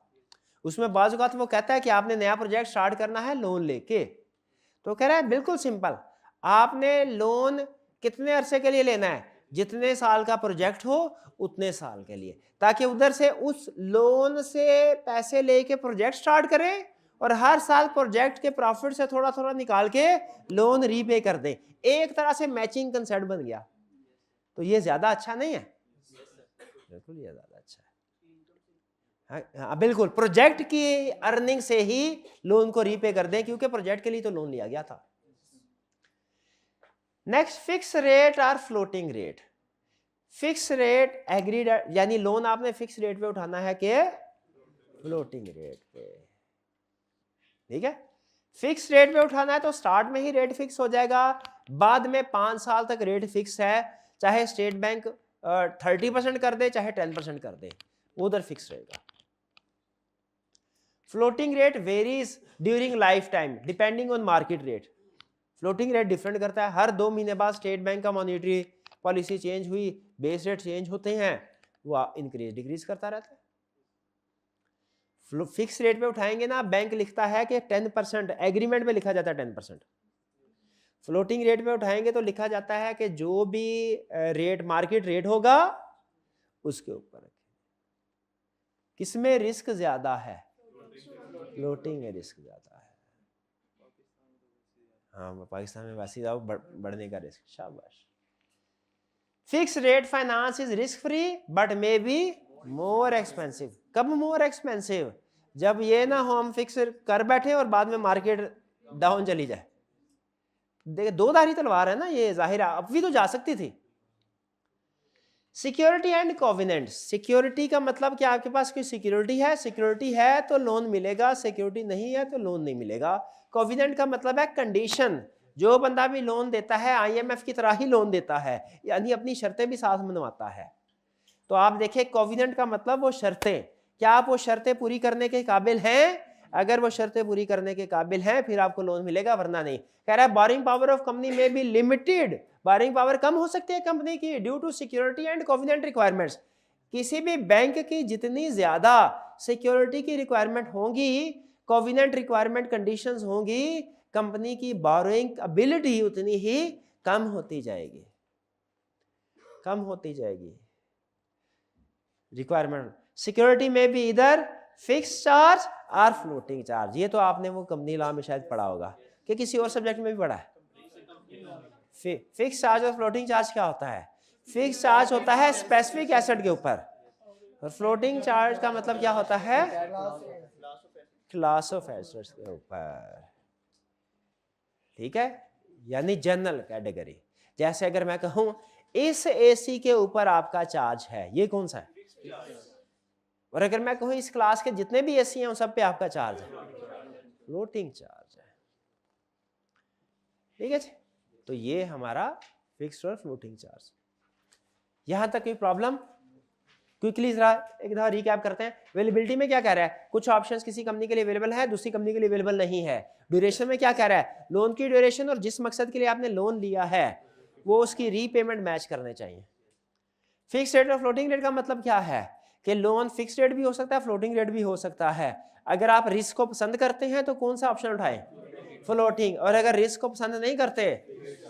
उसमें बाज़ औक़ात वो कहता है कि आपने नया प्रोजेक्ट स्टार्ट करना है लोन लेके, तो कह रहा है बिल्कुल सिंपल, आपने लोन कितने अरसे के लिए लेना है? जितने साल का प्रोजेक्ट हो उतने साल के लिए, ताकि उधर से उस लोन से पैसे लेके प्रोजेक्ट स्टार्ट करें और हर साल प्रोजेक्ट के प्रॉफिट से थोड़ा थोड़ा निकाल के लोन रीपे कर दें। एक तरह से मैचिंग कंसेप्ट बन गया। तो ये ज्यादा अच्छा नहीं है? बिल्कुल ये ज्यादा अच्छा है। हाँ बिल्कुल, प्रोजेक्ट की अर्निंग से ही लोन को रीपे कर दें, क्योंकि प्रोजेक्ट के लिए तो लोन लिया गया था। नेक्स्ट, फिक्स रेट और floating rate. Fix rate agreed, यानी लोन आपने फिक्स रेट पे उठाना है कि फ्लोटिंग रेट पे। ठीक है, फिक्स रेट पे उठाना है तो स्टार्ट में ही रेट फिक्स हो जाएगा, बाद में 5 साल तक रेट फिक्स है, चाहे स्टेट बैंक 30% कर दे चाहे 10% कर दे, उधर फिक्स रहेगा। Floating rate varies during life time depending on market rate. Floating rate different करता है, हर 2 महीने बाद स्टेट बैंक का मॉनिटरी पॉलिसी चेंज हुई, बेस रेट चेंज होते हैं, वो इंक्रीज डिक्रीज करता रहता है। फिक्स रेट पे उठाएंगे ना, बैंक लिखता है कि 10%, एग्रीमेंट में लिखा जाता है 10%। फ्लोटिंग रेट पे उठाएंगे तो लिखा जाता है कि जो भी रेट मार्केट रेट होगा उसके ऊपर। किसमें रिस्क ज्यादा है? फ्लोटिंग में रिस्क ज्यादा है। हाँ, पाकिस्तान में वैसे ही बढ़ने का रिस्क। शाबाश। Fix rate finance is risk free but may be more expensive. कब मोर एक्सपेंसिव? जब ये ना हो हम फिक्स कर बैठे और बाद में मार्केट डाउन चली जाए। देखिए, दो धारी तलवार है ना ये, जाहिर है अब भी तो जा सकती थी। Security and covenant. सिक्योरिटी का मतलब कि आपके पास कोई सिक्योरिटी है, सिक्योरिटी है तो लोन मिलेगा, सिक्योरिटी नहीं है तो लोन नहीं मिलेगा। कोविनेंट का मतलब है कंडीशन, जो बंदा भी लोन देता है IMF की तरह ही लोन देता है, यानी अपनी शर्तें भी साथ मनवाता है। तो आप देखिए, कोविनेंट का मतलब वो शर्तें, क्या आप वो शर्तें पूरी करने के काबिल हैं? अगर वो शर्तें पूरी करने के काबिल हैं फिर आपको लोन मिलेगा, वरना नहीं। कह रहा है बोरिंग पावर ऑफ कंपनी में भी लिमिटेड, बोरिंग पावर कम हो सकती है कंपनी की due to security and covenant requirements. किसी भी बैंक की जितनी ज्यादा सिक्योरिटी की रिक्वायरमेंट होंगी, कोविनेंट रिक्वायरमेंट कंडीशंस होंगी, कंपनी की बोरोइंग एबिलिटी उतनी ही कम होती जाएगी, कम होती जाएगी रिक्वायरमेंट। सिक्योरिटी में भी इधर फिक्स चार्ज और फ्लोटिंग चार्ज। ये तो आपने वो कंपनी लॉ में शायद पढ़ा होगा, कि किसी और सब्जेक्ट में भी पढ़ा है। फिक्स चार्ज और फ्लोटिंग चार्ज क्या होता है? फिक्स चार्ज होता है स्पेसिफिक एसेट के ऊपर, और फ्लोटिंग चार्ज का मतलब क्या होता है? क्लास ऑफ एसेट्स के ऊपर। ठीक है, यानी जनरल कैटेगरी। जैसे अगर मैं कहूं इस AC के ऊपर आपका चार्ज है, ये कौन सा है? और अगर मैं कहूं इस क्लास के जितने भी AC हैं उन सब पे आपका चार्ज है, फ्लोटिंग चार्ज है। ठीक है जी, तो ये हमारा फिक्स्ड और फ्लोटिंग चार्ज। यहां तक कोई प्रॉब्लम? क्विकली एक दफा रिकैप करते हैं। अवेलेबिलिटी में क्या कह रहा है? कुछ ऑप्शंस किसी कंपनी के लिए अवेलेबल है, दूसरी कंपनी के लिए अवेलेबल नहीं है। ड्यूरेशन में क्या कह रहा है? लोन की ड्यूरेशन और जिस मकसद के लिए आपने लोन लिया है वो उसकी रीपेमेंट मैच करने चाहिए। फिक्स रेट और फ्लोटिंग रेट का मतलब क्या है? कि लोन फिक्स रेट भी हो सकता है, फ्लोटिंग रेट भी हो सकता है। अगर आप रिस्क को पसंद करते हैं तो कौन सा ऑप्शन उठाएं? फ्लोटिंग। और अगर रिस्क को पसंद नहीं करते,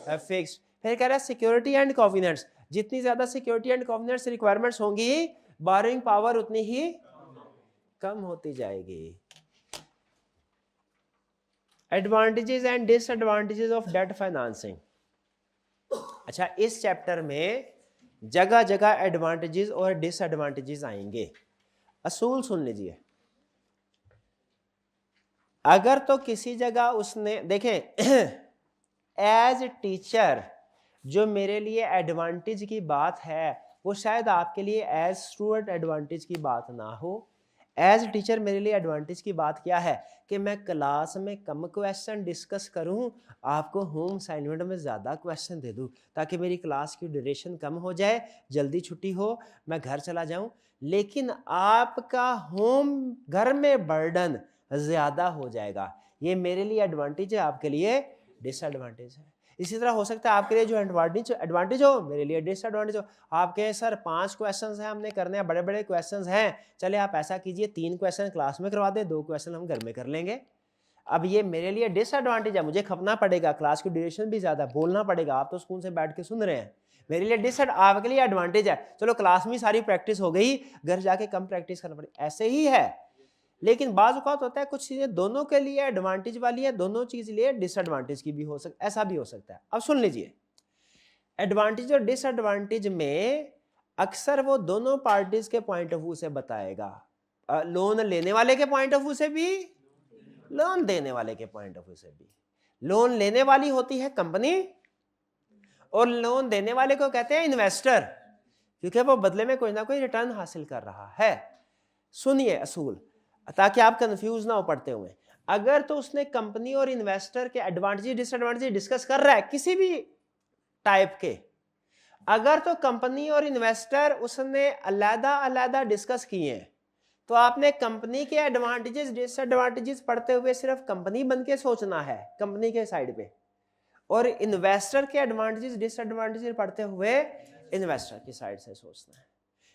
फिक्स। फिर कह रहा है सिक्योरिटी एंड कोविनेंट्स। जितनी ज्यादा सिक्योरिटी एंड कोविनेंट्स रिक्वायरमेंट्स होंगी, बोरोइंग पावर उतनी ही कम होती जाएगी। Advantages and disadvantages of debt financing. अच्छा, इस चैप्टर में जगह जगह एडवांटेजेस और डिसएडवांटेजेस आएंगे। असूल सुन लीजिए। अगर तो किसी जगह उसने देखें एज टीचर जो मेरे लिए एडवांटेज की बात है वो शायद आपके लिए एज स्टूडेंट एडवांटेज की बात ना हो। एज टीचर मेरे लिए एडवांटेज की बात क्या है कि मैं क्लास में कम क्वेश्चन डिस्कस करूं, आपको होम असाइनमेंट में ज़्यादा क्वेश्चन दे दूं ताकि मेरी क्लास की ड्यूरेशन कम हो जाए, जल्दी छुट्टी हो, मैं घर चला जाऊं। लेकिन आपका होम घर में बर्डन ज़्यादा हो जाएगा। ये मेरे लिए एडवांटेज है, आपके लिए डिसएडवांटेज है। इसी तरह हो सकता है आपके लिए जो एडवांटेज हो मेरे लिए डिसएडवांटेज हो। आपके सर 5 क्वेश्चंस हैं हमने करने हैं, बड़े बड़े क्वेश्चंस हैं, चले आप ऐसा कीजिए 3 क्वेश्चन क्लास में करवा दें, 2 क्वेश्चन हम घर में कर लेंगे। अब ये मेरे लिए डिसएडवांटेज है, मुझे खपना पड़ेगा, क्लास की ड्यूरेशन भी ज्यादा, बोलना पड़ेगा, आप तो स्कूल से बैठ के सुन रहे हैं। मेरे लिए आपके लिए एडवांटेज है, चलो क्लास में सारी प्रैक्टिस हो गई, घर जाके कम प्रैक्टिस करना पड़ेगी, ऐसे ही है। लेकिन बाज़ औक़ात होता है कुछ चीज़ें दोनों के लिए एडवांटेज वाली है, दोनों चीज़ लिए डिसएडवांटेज की भी हो सकता, ऐसा भी हो सकता है। अब सुन लीजिए, एडवांटेज और डिसएडवांटेज में अक्सर वो दोनों पार्टीज के पॉइंट ऑफ व्यू से बताएगा। लोन लेने वाले के पॉइंट ऑफ व्यू से भी, लोन देने वाले के पॉइंट ऑफ व्यू से भी। लोन लेने वाली होती है कंपनी और लोन देने वाले को कहते हैं इन्वेस्टर, क्योंकि वो बदले में कोई ना कोई रिटर्न हासिल कर रहा है। सुनिए असूल, ताकि आप कंफ्यूज ना हो पढ़ते हुए। अगर तो उसने कंपनी और इन्वेस्टर के एडवांटेज डिसएडवांटेज डिस्कस कर रहा है किसी भी टाइप के, अगर तो कंपनी और इन्वेस्टर उसने अलग-अलग डिस्कस किए हैं तो आपने कंपनी के एडवांटेजेस डिसएडवांटेजेस पढ़ते हुए सिर्फ कंपनी बन के सोचना है कंपनी के साइड पे, और इन्वेस्टर के एडवांटेजेस डिसएडवांटेजेस पढ़ते हुए इन्वेस्टर की साइड से सोचना है।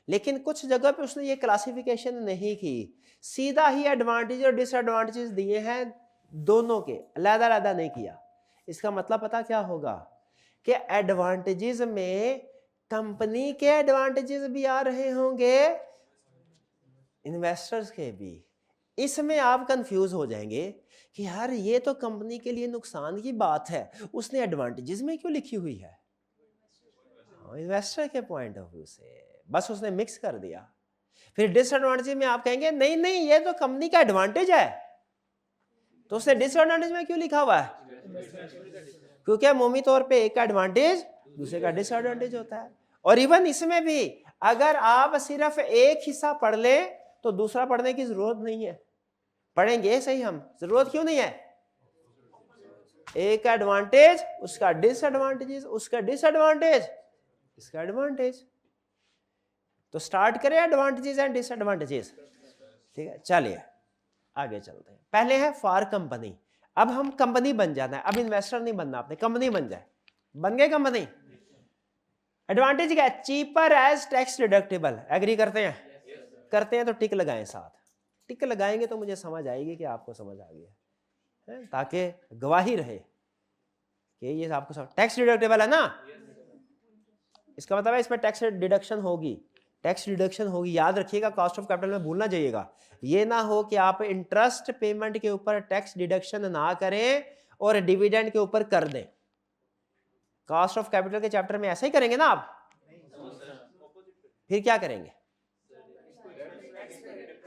लेकिन कुछ जगह पे उसने ये क्लासिफिकेशन नहीं की, सीधा ही एडवांटेज और डिसएडवांटेजेस दिए हैं, दोनों के अलग-अलग नहीं किया। इसका मतलब पता क्या होगा कि एडवांटेजेस में कंपनी के एडवांटेजेस भी आ रहे होंगे, इन्वेस्टर्स के भी। इसमें आप कंफ्यूज हो जाएंगे कि यार ये तो कंपनी के लिए नुकसान की बात है, उसने एडवांटेजेस में क्यों लिखी हुई है? इन्वेस्टर के पॉइंट ऑफ व्यू से बस उसने मिक्स कर दिया। फिर डिसएडवांटेज में आप कहेंगे नहीं नहीं ये तो कंपनी का एडवांटेज है, तो उसने डिसएडवांटेज में क्यों लिखा हुआ है? क्योंकि अमूमी तौर पे एक का एडवांटेज दूसरे का डिसएडवांटेज होता है। और इवन इसमें भी अगर आप सिर्फ एक हिस्सा पढ़ ले तो दूसरा पढ़ने की जरूरत नहीं है। पढ़ेंगे सही हम, जरूरत क्यों नहीं है? एक का एडवांटेज उसका डिसएडवांटेज, उसका डिसएडवांटेज इसका एडवांटेज। तो स्टार्ट करें एडवांटेजेस एंड डिसएडवांटेजेस। ठीक है, चलिए आगे चलते हैं। पहले है फॉर कंपनी। अब हम कंपनी बन जाना है, अब इन्वेस्टर नहीं बनना, आपने कंपनी बन जाए। बन गए कंपनी। एडवांटेज क्या है? Cheaper as tax deductible. Agree करते हैं? करते हैं तो टिक लगाएं साथ। टिक लगाएंगे तो मुझे समझ आएगी कि आपको समझ आ गया है, ताकि गवाही रहे कि ये आपको समझ। टैक्स डिडक्टेबल है ना, इसका मतलब है इसमें टैक्स डिडक्शन होगी, टैक्स डिडक्शन होगी। याद रखिएगा, कॉस्ट ऑफ कैपिटल में भूलना जाइएगा। ये ना हो कि आप इंटरेस्ट पेमेंट के ऊपर टैक्स डिडक्शन ना करें और डिविडेंड के ऊपर कर दें। कॉस्ट ऑफ कैपिटल के चैप्टर में ऐसा ही करेंगे ना आप? फिर क्या करेंगे?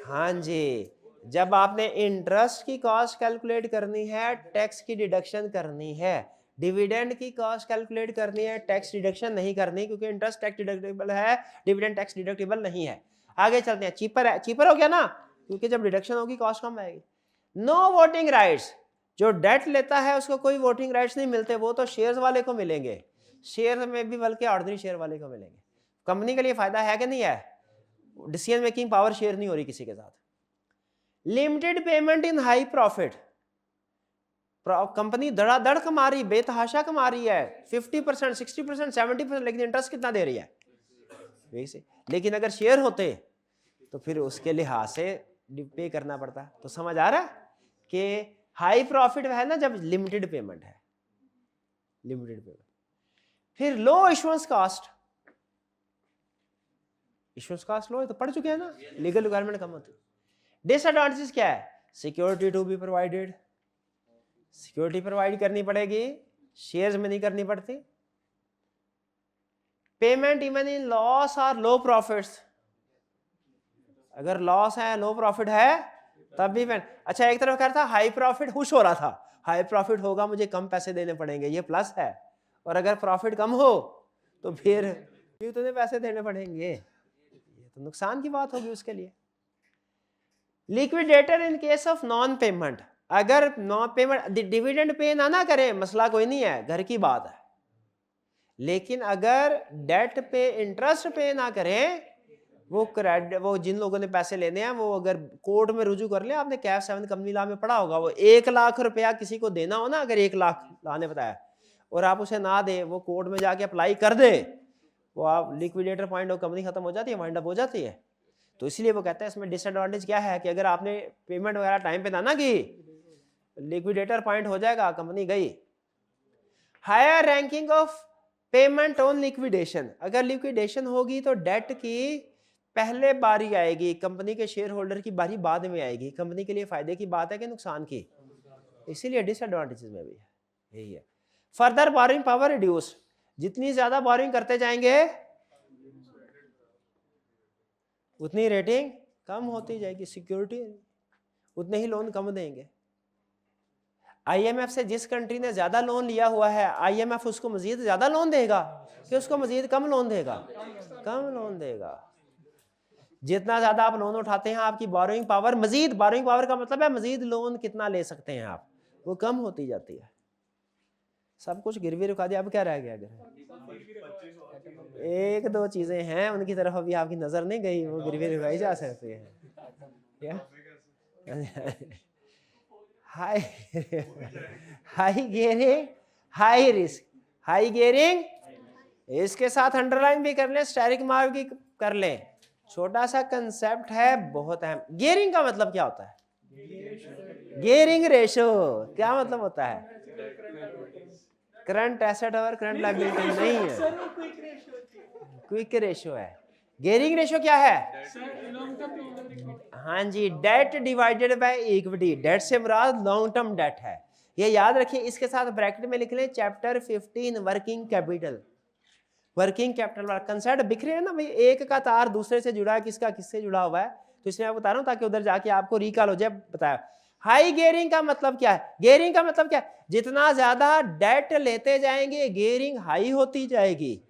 हाँ जी, जब आपने इंटरेस्ट की कॉस्ट कैलकुलेट करनी है, टैक्स की डिडक्शन करनी है। डिविडेंड की कॉस्ट कैलकुलेट करनी है, टैक्स डिडक्शन नहीं करनी, क्योंकि इंटरेस्ट टैक्स डिडक्टेबल है, डिविडेंड टैक्स डिडक्टेबल नहीं है। आगे चलते हैं। चीपर है, चीपर हो गया ना, क्योंकि जब डिडक्शन होगी कॉस्ट कम आएगी। No voting rights. जो डेट लेता है उसको कोई वोटिंग राइट्स नहीं मिलते, वो तो शेयर्स वाले को मिलेंगे, शेयर में भी बल्कि ऑर्डिनरी शेयर वाले को मिलेंगे। कंपनी के लिए फायदा है कि नहीं है? डिसीजन मेकिंग पावर शेयर नहीं हो रही किसी के साथ। Limited payment in high profit. Company धड़ाधड़ कमा रही, बेतहाशा कमा रही है, 50%, 60%, 70%, लेकिन इंटरेस्ट कितना दे रही है? वैसे। लेकिन अगर शेयर होते तो फिर उसके लिहाज से पे करना पड़ता। तो समझ आ रहा है कि हाई प्रॉफिट है ना जब लिमिटेड पेमेंट है, लिमिटेड पेमेंट। फिर लो इश्यूएंस कास्ट। इश्यूएंस कास्ट लो, तो पढ़ चुके हैं ना, लीगल रिक्वायरमेंट कम होती। डिसएडवांटेजेस क्या है? Security to be provided, security provide करनी पड़ेगी, शेयर्स में नहीं करनी पड़ती। पेमेंट इवन इन लॉस और लो प्रॉफिट्स, अगर लॉस है लो प्रॉफिट है तब भी पेमेंट। अच्छा एक तरफ कह रहा था हाई प्रॉफिट, खुश हो रहा था, हाई प्रॉफिट होगा मुझे कम पैसे देने पड़ेंगे, ये प्लस है। और अगर प्रॉफिट कम हो तो फिर उतने पैसे देने पड़ेंगे, ये तो नुकसान की बात होगी उसके लिए। Liquidator in case of non payment, अगर नॉन पेमेंट डिविडेंड पे ना करें मसला कोई नहीं है, घर की बात है, लेकिन अगर डेट पे इंटरेस्ट पे ना करें, वो जिन लोगों ने पैसे लेने हैं वो अगर कोर्ट में रुजू कर ले, आपने कैफ 7 कंपनी लॉ में पढ़ा होगा, वो 1 लाख रुपया किसी को देना हो ना, अगर 1 लाख लॉ ने बताया और आप उसे ना दे, वो कोर्ट में जाके अप्लाई कर दे, वो आप लिक्विडेटर पॉइंट ऑफ कंपनी खत्म हो जाती है, वाइंड अप हो जाती है। तो इसलिए वो कहते हैं इसमें डिसएडवांटेज क्या है कि अगर आपने पेमेंट वगैरह टाइम पे ना की, लिक्विडेटर पॉइंट हो जाएगा, कंपनी गई। Higher ranking of payment on liquidation, अगर लिक्विडेशन होगी तो डेट की पहले बारी आएगी, कंपनी के शेयर होल्डर की बारी बाद में आएगी। कंपनी के लिए फायदे की बात है कि नुकसान की? इसीलिए डिसएडवांटेजेस में भी है, यही है। फर्दर बोरिंग पावर रिड्यूस, जितनी ज्यादा बोरिंग करते जाएंगे उतनी रेटिंग कम होती जाएगी, सिक्योरिटी उतने ही लोन कम देंगे। आईएमएफ से जिस कंट्री ने ज्यादा लोन लिया हुआ है, आईएमएफ उसको मजीद ज्यादा लोन देगा कि उसको मजीद कम लोन देगा? कम लोन देगा। जितना ज्यादा आप लोन उठाते हैं आपकी बोरोइंग पावर, मजीद बोरोइंग पावर का मतलब है मजीद लोन कितना ले सकते हैं आप, वो कम होती जाती है। सब कुछ गिरवी रखा दिया, अब क्या रह गया? एक दो चीजें हैं उनकी तरफ अभी आपकी नजर नहीं गई, वो गिरवी रखाई जा सकती है। क्या? High gearing, high risk, high gearing, इसके साथ अंडरलाइन भी कर लें, स्टेरिक मार्क भी कर लें, छोटा सा कंसेप्ट है, बहुत अहम। गियरिंग का मतलब क्या होता है? गियरिंग रेशो क्या मतलब होता है? करंट एसेट और करंट लायबिलिटी नहीं है, क्विक रेशो है। गियरिंग रेशो क्या है? हाँ जी, debt divided by equity, debt से मुराद लॉन्ग टर्म डेट है, ये याद रखिए। इसके साथ ब्रैकेट में लिख लें chapter 15 working capital. Working capital वाला कंसेप्ट बिख रहे हैं ना भाई, एक का तार दूसरे से जुड़ा है, किसका किससे जुड़ा हुआ है, तो इसलिए मैं बता रहा हूं ताकि उधर जाके आपको रिकॉल हो जाए। बताया हाई गियरिंग का मतलब क्या है? गियरिंग का मतलब क्या है? जितना ज्यादा डेट लेते जाएंगे गियरिंग हाई होती जाएगी।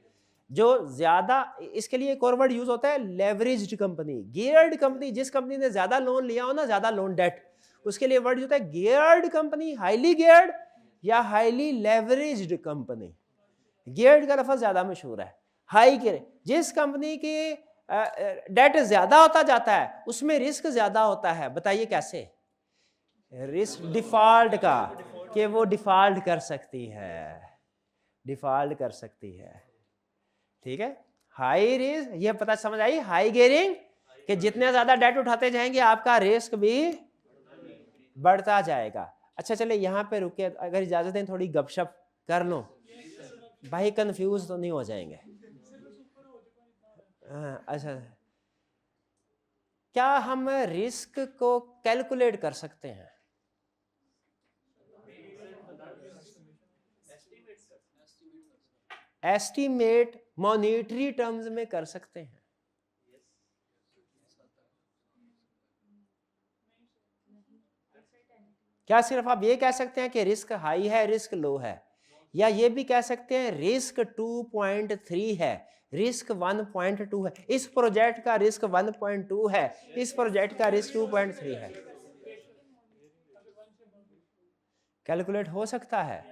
जो ज्यादा, इसके लिए एक और वर्ड यूज होता है लेवरेज्ड कंपनी, गियर्ड कंपनी। जिस कंपनी ने ज्यादा लोन लिया हो ना, ज्यादा लोन डेट, उसके लिए वर्ड होता है गियर्ड कंपनी, हाईली गियर्ड या हाईली लेवरेज्ड कंपनी। गियर्ड का लफ्ज ज्यादा मशहूर है। हाई गियर, जिस कंपनी की डेट ज्यादा होता जाता है उसमें रिस्क ज्यादा होता है। बताइए कैसे? रिस्क डिफॉल्ट का, कि वो डिफॉल्ट कर सकती है, डिफॉल्ट कर सकती है। ठीक है, हाई रिस्क, ये पता समझ आई? हाई गियरिंग कि जितने ज्यादा डेट उठाते जाएंगे आपका रिस्क भी बढ़ता जाएगा। अच्छा चले यहाँ पे रुके, अगर इजाजत दें थोड़ी गपशप कर लो, भाई कंफ्यूज तो नहीं हो जाएंगे। अच्छा, क्या हम रिस्क को कैलकुलेट कर सकते हैं? एस्टीमेट मॉनेटरी टर्म्स में कर सकते हैं। क्या सिर्फ आप ये कह सकते हैं कि रिस्क हाई है, रिस्क लो है, या ये भी कह सकते हैं रिस्क 2.3 है, रिस्क 1.2 है, इस प्रोजेक्ट का रिस्क 1.2 है, इस प्रोजेक्ट का रिस्क 2.3 है? कैलकुलेट हो सकता है?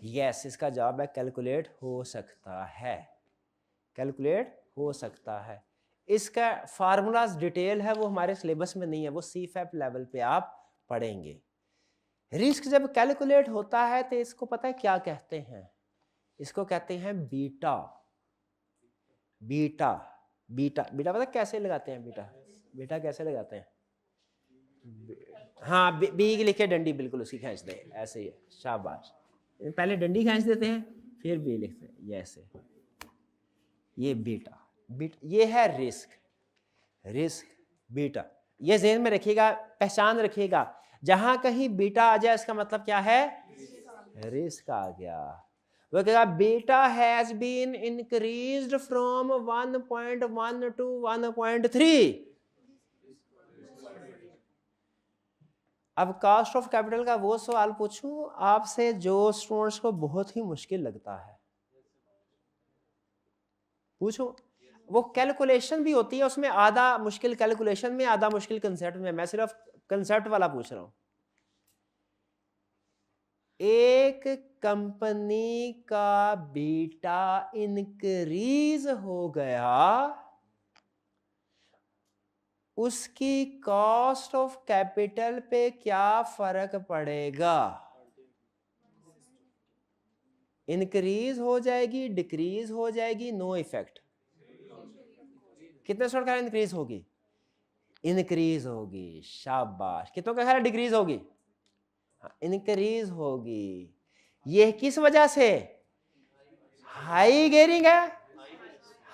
यस, इसका जवाब है कैलकुलेट हो सकता है, कैलकुलेट हो सकता है। इसका फार्मूलाज डिटेल है, वो हमारे सिलेबस में नहीं है, वो सीफैप लेवल पे आप पढ़ेंगे। रिस्क जब कैलकुलेट होता है तो इसको पता है क्या कहते हैं? इसको कहते हैं बीटा। बीटा बीटा बीटा पता कैसे लगाते हैं? बीटा बीटा कैसे लगाते हैं? हाँ, बी की लिखे डंडी, बिल्कुल उसकी खींच दे, ऐसे ही है, शाबाश। पहले डंडी खींच देते हैं फिर बी लिखते हैं, ये ऐसे, ये बीटा। बीटा ये है रिस्क, रिस्क बीटा। ये ज़हन में रखिएगा, पहचान रखिएगा, जहां कहीं बीटा आ जाए इसका मतलब क्या है, रिस्क आ गया। वो कहेगा beta has been increased from 1.1 to 1.3। अब कॉस्ट ऑफ कैपिटल का वो सवाल पूछूं आपसे जो स्टूडेंट्स को बहुत ही मुश्किल लगता है, पूछूं? वो कैलकुलेशन भी होती है उसमें, आधा मुश्किल कैलकुलेशन में, आधा मुश्किल कंसेप्ट में। मैं सिर्फ कंसेप्ट वाला पूछ रहा हूं। एक कंपनी का बीटा इंक्रीज हो गया, उसकी कॉस्ट ऑफ कैपिटल पे क्या फर्क पड़ेगा? इंक्रीज हो जाएगी, डिक्रीज हो जाएगी, नो इफेक्ट। कितने स्टूडेंट का इंक्रीज होगी? इंक्रीज होगी, शाबाश। कितनों का ख्याल डिक्रीज होगी? इंक्रीज होगी। ये किस वजह से? हाई गेयरिंग है,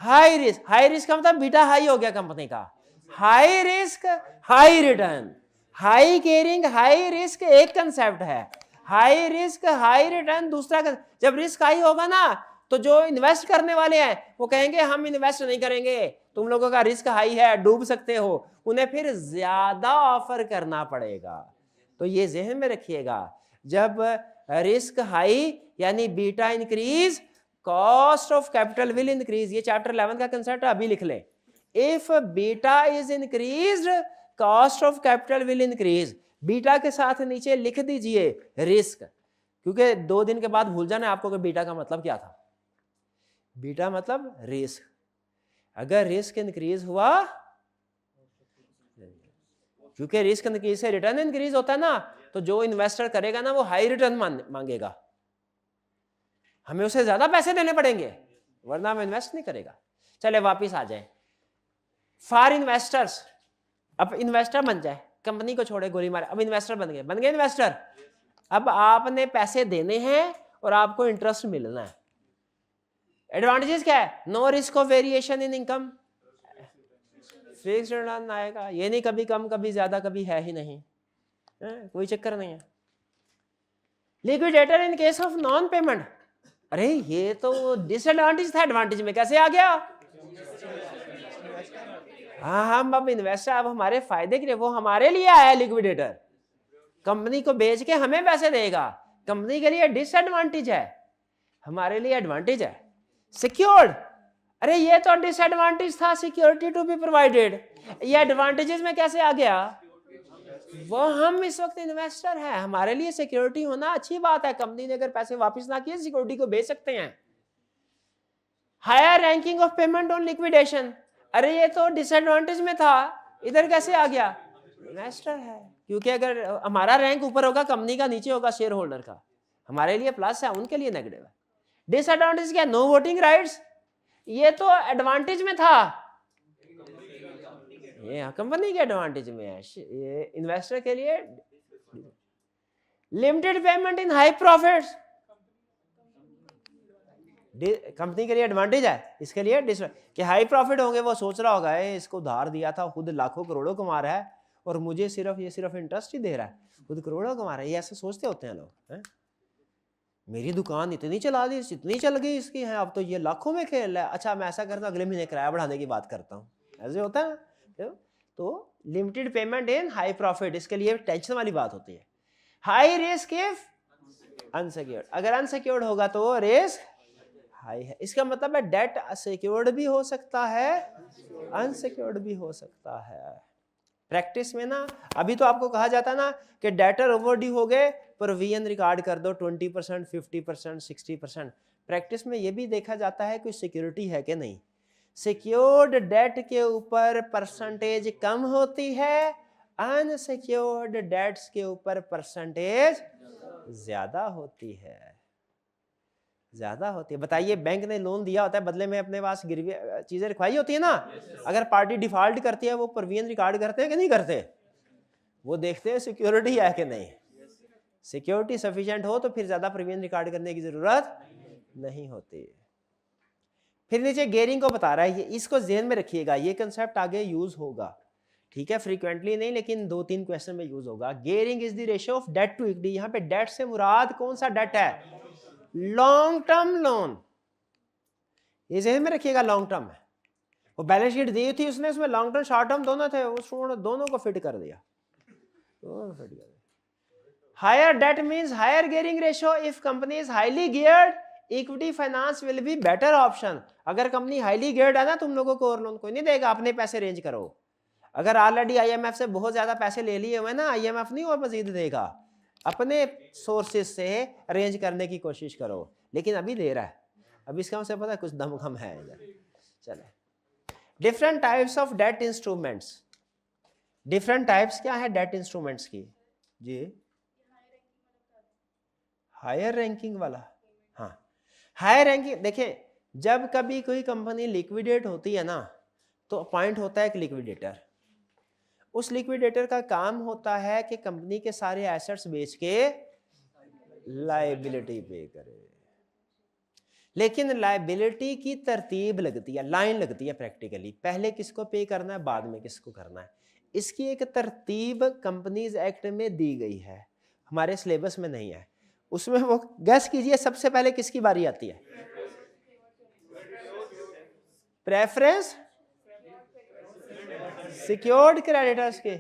हाई रिस्क। हाई रिस्क का मतलब बीटा हाई हो गया कंपनी का, high risk high return. High gearing high risk एक कंसेप्ट है, हाई रिस्क हाई रिटर्न दूसरा। जब रिस्क हाई होगा ना तो जो इन्वेस्ट करने वाले हैं वो कहेंगे हम इन्वेस्ट नहीं करेंगे, तुम लोगों का रिस्क हाई है, डूब सकते हो, उन्हें फिर ज्यादा ऑफर करना पड़ेगा। तो ये जहन में रखिएगा, जब रिस्क हाई यानी beta increase, cost of capital will increase. ये चैप्टर 11 का कंसेप्ट अभी लिख लें। If beta is increased, cost of capital will increase. Beta के साथ नीचे लिख दीजिए रिस्क, क्योंकि 2 दिन के बाद भूल जाना आपको कि बीटा का मतलब क्या था। बीटा मतलब रिस्क। अगर रिस्क इंक्रीज हुआ, क्योंकि रिस्क इंक्रीज से रिटर्न इंक्रीज होता है ना, तो जो इन्वेस्टर करेगा ना वो हाई रिटर्न मांगेगा, हमें उसे ज्यादा पैसे देने पड़ेंगे, वरना हम इन्वेस्ट नहीं करेगा। चले वापिस आ जाए। फॉर इन्वेस्टर्स, अब इन्वेस्टर बन जाए, कंपनी को छोड़े गोली मारे, अब इन्वेस्टर बन गए इन्वेस्टर। अब आपने पैसे देने हैं और आपको इंटरेस्ट मिलना है। एडवांटेजेस क्या है? No risk of variation in income, fixed return आएगा, ये नहीं कभी कम कभी ज्यादा कभी है ही नहीं, कोई चक्कर नहीं है। Liquidator in case of non payment, अरे ये तो डिसएडवांटेज था, एडवांटेज में कैसे आ गया? हाँ, हम अब इन्वेस्टर, अब हमारे फायदे के लिए, वो हमारे लिए आया है लिक्विडेटर, कंपनी को बेच के हमें पैसे देगा। कंपनी के लिए डिसएडवांटेज है, हमारे लिए एडवांटेज है। सिक्योर्ड, अरे ये तो डिसएडवांटेज था, सिक्योरिटी टू बी प्रोवाइडेड, ये एडवांटेजेस में कैसे आ गया? वो हम इस वक्त इन्वेस्टर हैं, हमारे लिए सिक्योरिटी होना अच्छी बात है। कंपनी ने अगर पैसे वापस ना किए, सिक्योरिटी को बेच सकते हैं। Higher ranking of payment on liquidation, अरे ये तो डिसएडवांटेज में था, इधर कैसे आ गया? इन्वेस्टर है, क्योंकि अगर हमारा रैंक ऊपर होगा, कंपनी का नीचे होगा, शेयर होल्डर का, हमारे लिए प्लस है, उनके लिए नेगेटिव है। डिसएडवांटेज क्या? नो वोटिंग राइट्स, ये तो एडवांटेज में था, ये कंपनी के एडवांटेज में है, ये इन्वेस्टर के लिए। Limited payment in high profits, company के लिए एडवांटेज है, इसके लिए कि हाई प्रॉफिट होंगे। वो सोच रहा होगा इसको उधार दिया था, खुद लाखों करोड़ों कमा रहा है और मुझे ये सिर्फ इंटरेस्ट ही दे रहा है, खुद करोड़ों कमा रहा है, ये ऐसे सोचते होते हैं लोग। मेरी दुकान इतनी चला दी, इतनी चल गई इसकी है, अब तो ये लाखों में खेल रहा है, अच्छा मैं ऐसा करता हूँ अगले महीने किराया बढ़ाने की बात करता हूँ, ऐसे होता है। तो limited payment in high profit, इसके लिए टेंशन वाली बात होती है। हाई रिस्क इफ अनसिक्योर्ड, अगर अनसिक्योर्ड होगा तो रिस्क हाई है, इसका मतलब है डेट सिक्योर्ड भी हो सकता है, अनसिक्योर्ड भी हो सकता है। प्रैक्टिस में ना अभी तो आपको कहा जाता है ना कि डेटर ओवरड्यू हो गए, प्रोविजन रिकॉर्ड कर दो 20%, 50%, 60%। प्रैक्टिस में ये भी देखा जाता है कोई सिक्योरिटी है कि नहीं। सिक्योर्ड डेट के ऊपर परसेंटेज कम होती है, अनसिक्योर्ड डेट्स के ऊपर परसेंटेज ज्यादा होती है, ज्यादा होती है। बताइए, बैंक ने लोन दिया होता है, बदले में अपने पास गिरवी चीजें रखवाई होती है ना। अगर पार्टी डिफॉल्ट करती है, वो प्रोविजन रिकॉर्ड करते हैं कि नहीं करते? वो देखते हैं सिक्योरिटी है कि नहीं। सिक्योरिटी सफिशिएंट हो तो फिर ज्यादा प्रोविजन रिकॉर्ड करने की जरूरत नहीं होती। फिर नीचे गेयरिंग को बता रहा है, ये इसको ध्यान में रखिएगा, ये कंसेप्ट आगे यूज होगा, ठीक है, फ्रीक्वेंटली नहीं, लेकिन 2-3 क्वेश्चन में यूज होगा। Gearing is the ratio of debt to equity. यहाँ पे डेट से मुराद कौन सा डेट है? Long term loan. ये ज़हन में रखिएगा, लॉन्ग टर्म है। वो बैलेंस शीट दी थी उसने, उसमें लॉन्ग टर्म शॉर्ट टर्म दोनों थे, उसने दोनों को फिट कर दिया, higher debt means higher gearing ratio. If company is highly geared, equity finance will be better option. अगर कंपनी हाईली गियर्ड है ना, तुम लोगों को और लोन कोई नहीं देगा, अपने पैसे अरेंज करो। अगर ऑलरेडी आईएमएफ से बहुत ज्यादा पैसे ले लिए हुए ना, आईएमएफ नहीं और मजीद देगा, अपने सोर्सेज से अरेंज करने की कोशिश करो। लेकिन अभी दे रहा है, अभी इसका मतलब पता है कुछ दम कम है इधर। चले, different types of debt instruments. Different types क्या है डेट इंस्ट्रूमेंट्स की? जी, हायर रैंकिंग वाला। हाँ, हायर रैंकिंग देखें, जब कभी कोई कंपनी लिक्विडेट होती है ना, तो अपॉइंट होता है एक लिक्विडेटर। उस लिक्विडेटर का काम होता है कि कंपनी के सारे एसेट्स बेच के लायबिलिटी पे करे। लेकिन लायबिलिटी की तरतीब लगती है, लाइन लगती है प्रैक्टिकली, पहले किसको पे करना है, बाद में किसको करना है। इसकी एक तरतीब कंपनीज एक्ट में दी गई है, हमारे सिलेबस में नहीं है। उसमें वो गैस कीजिए सबसे पहले किसकी बारी आती है? प्रेफरेंस सिक्योर्ड क्रेडिटर्स के।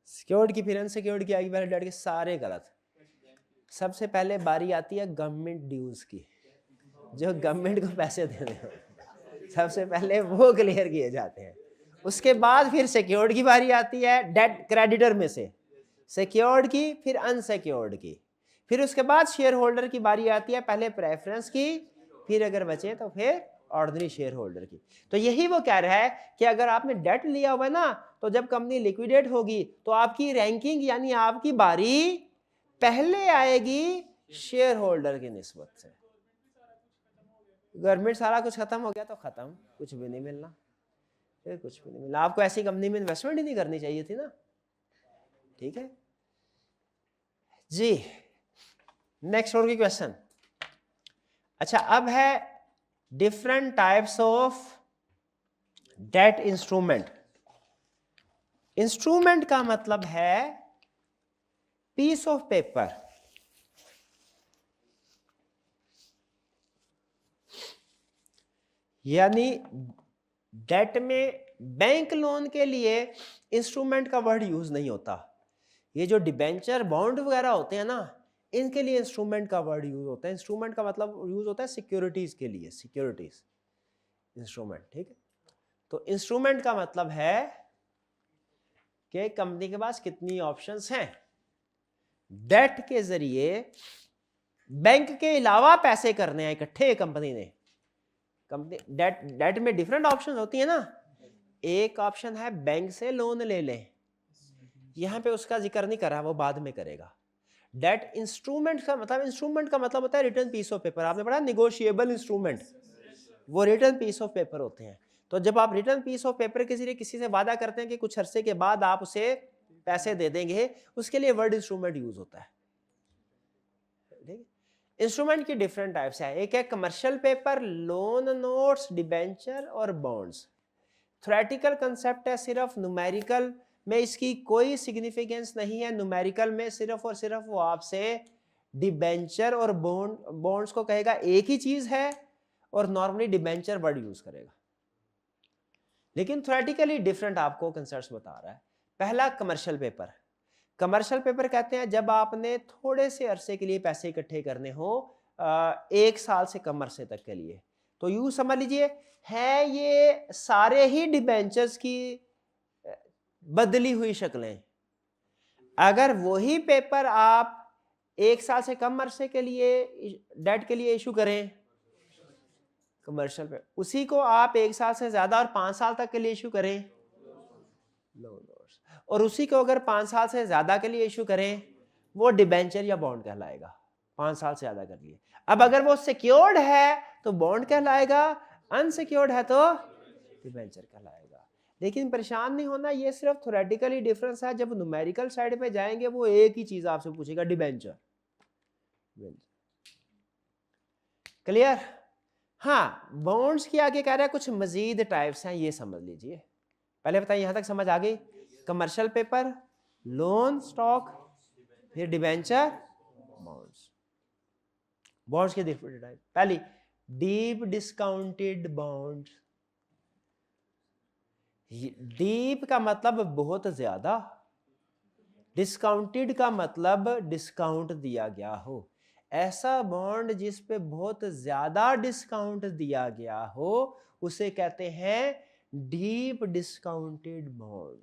सिक्योर्ड की फिर अनसिक्योर्ड की आगे पहले डेट के, सारे गलत। सबसे पहले बारी आती है गवर्नमेंट ड्यूज की, जो गवर्नमेंट को पैसे देने हैं, सबसे पहले वो क्लियर किए जाते हैं। उसके बाद फिर सिक्योर्ड की बारी आती है, डेट क्रेडिटर में से सिक्योर्ड की, फिर अनसिक्योर्ड की, फिर उसके बाद शेयर होल्डर की बारी आती है, पहले प्रेफरेंस की, फिर अगर बचे तो फिर ऑर्डिनरी शेयर होल्डर की। तो यही वो कह रहा है कि अगर आपने डेट लिया हुआ है ना, तो जब कंपनी लिक्विडेट होगी तो आपकी रैंकिंग यानी आपकी बारी पहले आएगी शेयर होल्डर की निस्बत से। गवर्नमेंट सारा कुछ खत्म हो गया तो खत्म, कुछ भी नहीं मिलना, फिर कुछ भी नहीं मिलना। आपको ऐसी कंपनी में इन्वेस्टमेंट ही नहीं करनी चाहिए थी ना। ठीक है जी, नेक्स्ट और की क्वेश्चन। अच्छा, अब है different types of debt instrument. Instrument का मतलब है पीस ऑफ पेपर, यानी डेट में बैंक लोन के लिए इंस्ट्रूमेंट का वर्ड यूज नहीं होता। ये जो डिबेंचर बॉन्ड वगैरह होते हैं ना, इनके लिए इंस्ट्रूमेंट का वर्ड यूज होता है। इंस्ट्रूमेंट का मतलब यूज होता है सिक्योरिटीज के लिए, सिक्योरिटीज इंस्ट्रूमेंट। ठीक है, तो इंस्ट्रूमेंट का मतलब है कि कंपनी के पास कितनी ऑप्शंस हैं। डेट के जरिए बैंक के अलावा पैसे करने हैं इकट्ठे कंपनी ने। कंपनी डेट में डिफरेंट ऑप्शन होती है ना। एक ऑप्शन है बैंक से लोन ले लें, यहां पे उसका जिक्र नहीं कर रहा, वो बाद में करेगा। डेट इंस्ट्रूमेंट का मतलब, इंस्ट्रूमेंट का मतलब होता है रिटर्न पीस ऑफ पेपर। आपने पढ़ा निगोशिएबल इंस्ट्रूमेंट, वो रिटर्न पीस ऑफ पेपर होते हैं। तो जब आप रिटर्न पीस ऑफ पेपर के जरिए किसी से वादा करते हैं कि कुछ अरसे के बाद आप उसे पैसे दे देंगे, उसके लिए वर्ड इंस्ट्रूमेंट यूज होता है। इंस्ट्रूमेंट की डिफरेंट टाइप्स है। एक है commercial paper, loan, notes, debenture और बॉन्ड्स। थ्योरेटिकल कंसेप्ट है सिर्फ, न्यूमेरिकल में इसकी कोई सिग्निफिकेंस नहीं है। न्यूमेरिकल में सिर्फ और सिर्फ वो आपसे डिबेंचर और बॉन्ड्स को कहेगा एक ही चीज है, और नॉर्मली डिबेंचर वर्ड यूज करेगा। लेकिन थ्योरेटिकली डिफरेंट आपको कंसेप्ट्स बता रहा है। पहला कमर्शियल पेपर। कमर्शियल पेपर कहते हैं जब आपने थोड़े से अरसे के लिए पैसे इकट्ठे करने हो, 1 साल से कम अरसे तक के लिए, तो यूं समझ लीजिए है ये सारे ही डिबेंचर्स की बदली हुई शक्लें। अगर वही पेपर आप 1 साल से कम अरसे के लिए डेट के लिए इशू करें, कमर्शियल पेपर, उसी को आप 1 साल से ज्यादा और 5 साल तक के लिए इशू करें, और उसी को अगर 5 साल से ज्यादा के लिए इशू करें, वो डिबेंचर या बॉन्ड कहलाएगा। 5 साल से ज्यादा कर लिए। अब अगर वो सिक्योर्ड है तो बॉन्ड कहलाएगा, अनसिक्योर्ड है तो डिबेंचर कहलाएगा। लेकिन परेशान नहीं होना, ये सिर्फ थ्योरेटिकली डिफरेंस है। जब न्यूमेरिकल साइड पे जाएंगे वो एक ही चीज आपसे पूछेगा, डिबेंचर। क्लियर? हाँ, बॉन्ड्स के आगे कह रहा है कुछ मजीद टाइप्स हैं, ये समझ लीजिए। पहले बताइए यहां तक समझ आ गई? कमर्शियल पेपर, लोन स्टॉक, फिर डिबेंचर, बॉन्ड्स। बॉन्ड्स के डिफरेंट टाइप। पहली डीप डिस्काउंटेड बॉन्ड। डीप का मतलब बहुत ज्यादा, डिस्काउंटेड का मतलब डिस्काउंट दिया गया हो। ऐसा बॉन्ड जिस पे बहुत ज्यादा डिस्काउंट दिया गया हो उसे कहते हैं deep discounted bond.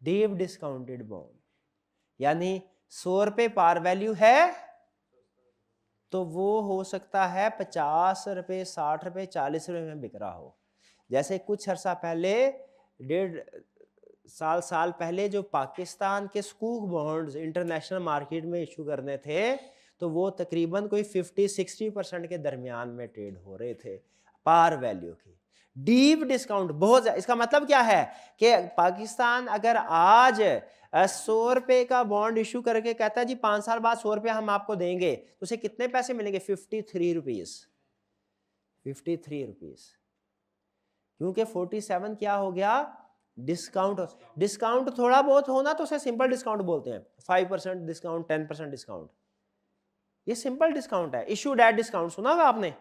Deep discounted bond यानी 100 रुपये पार वैल्यू है तो वो हो सकता है 50 रुपये, 60 रुपये, 40 रुपये में बिक रहा हो। जैसे कुछ अर्सा पहले, 1.5 साल पहले जो पाकिस्तान के स्कूक बॉन्ड्स इंटरनेशनल मार्केट में इशू करने थे तो वो तकरीबन कोई 50-60% के दरमियान में ट्रेड हो रहे थे पार वैल्यू की। डीप डिस्काउंट बहुत, इसका मतलब क्या है कि पाकिस्तान अगर आज 100 रुपये का बॉन्ड इशू करके कहता है जी 5 साल बाद 100 रुपये हम आपको देंगे, तो उसे कितने पैसे मिलेंगे? 53 रुपीज। 53 रुपीज, क्योंकि 47 क्या हो गया? डिस्काउंट। डिस्काउंट थोड़ा बहुत होना तो उसे सिंपल डिस्काउंट बोलते हैं। 5% डिस्काउंट, 10% डिस्काउंट, ये सिंपल डिस्काउंट है। इशूड एट डिस्काउंट सुना होगा आपने?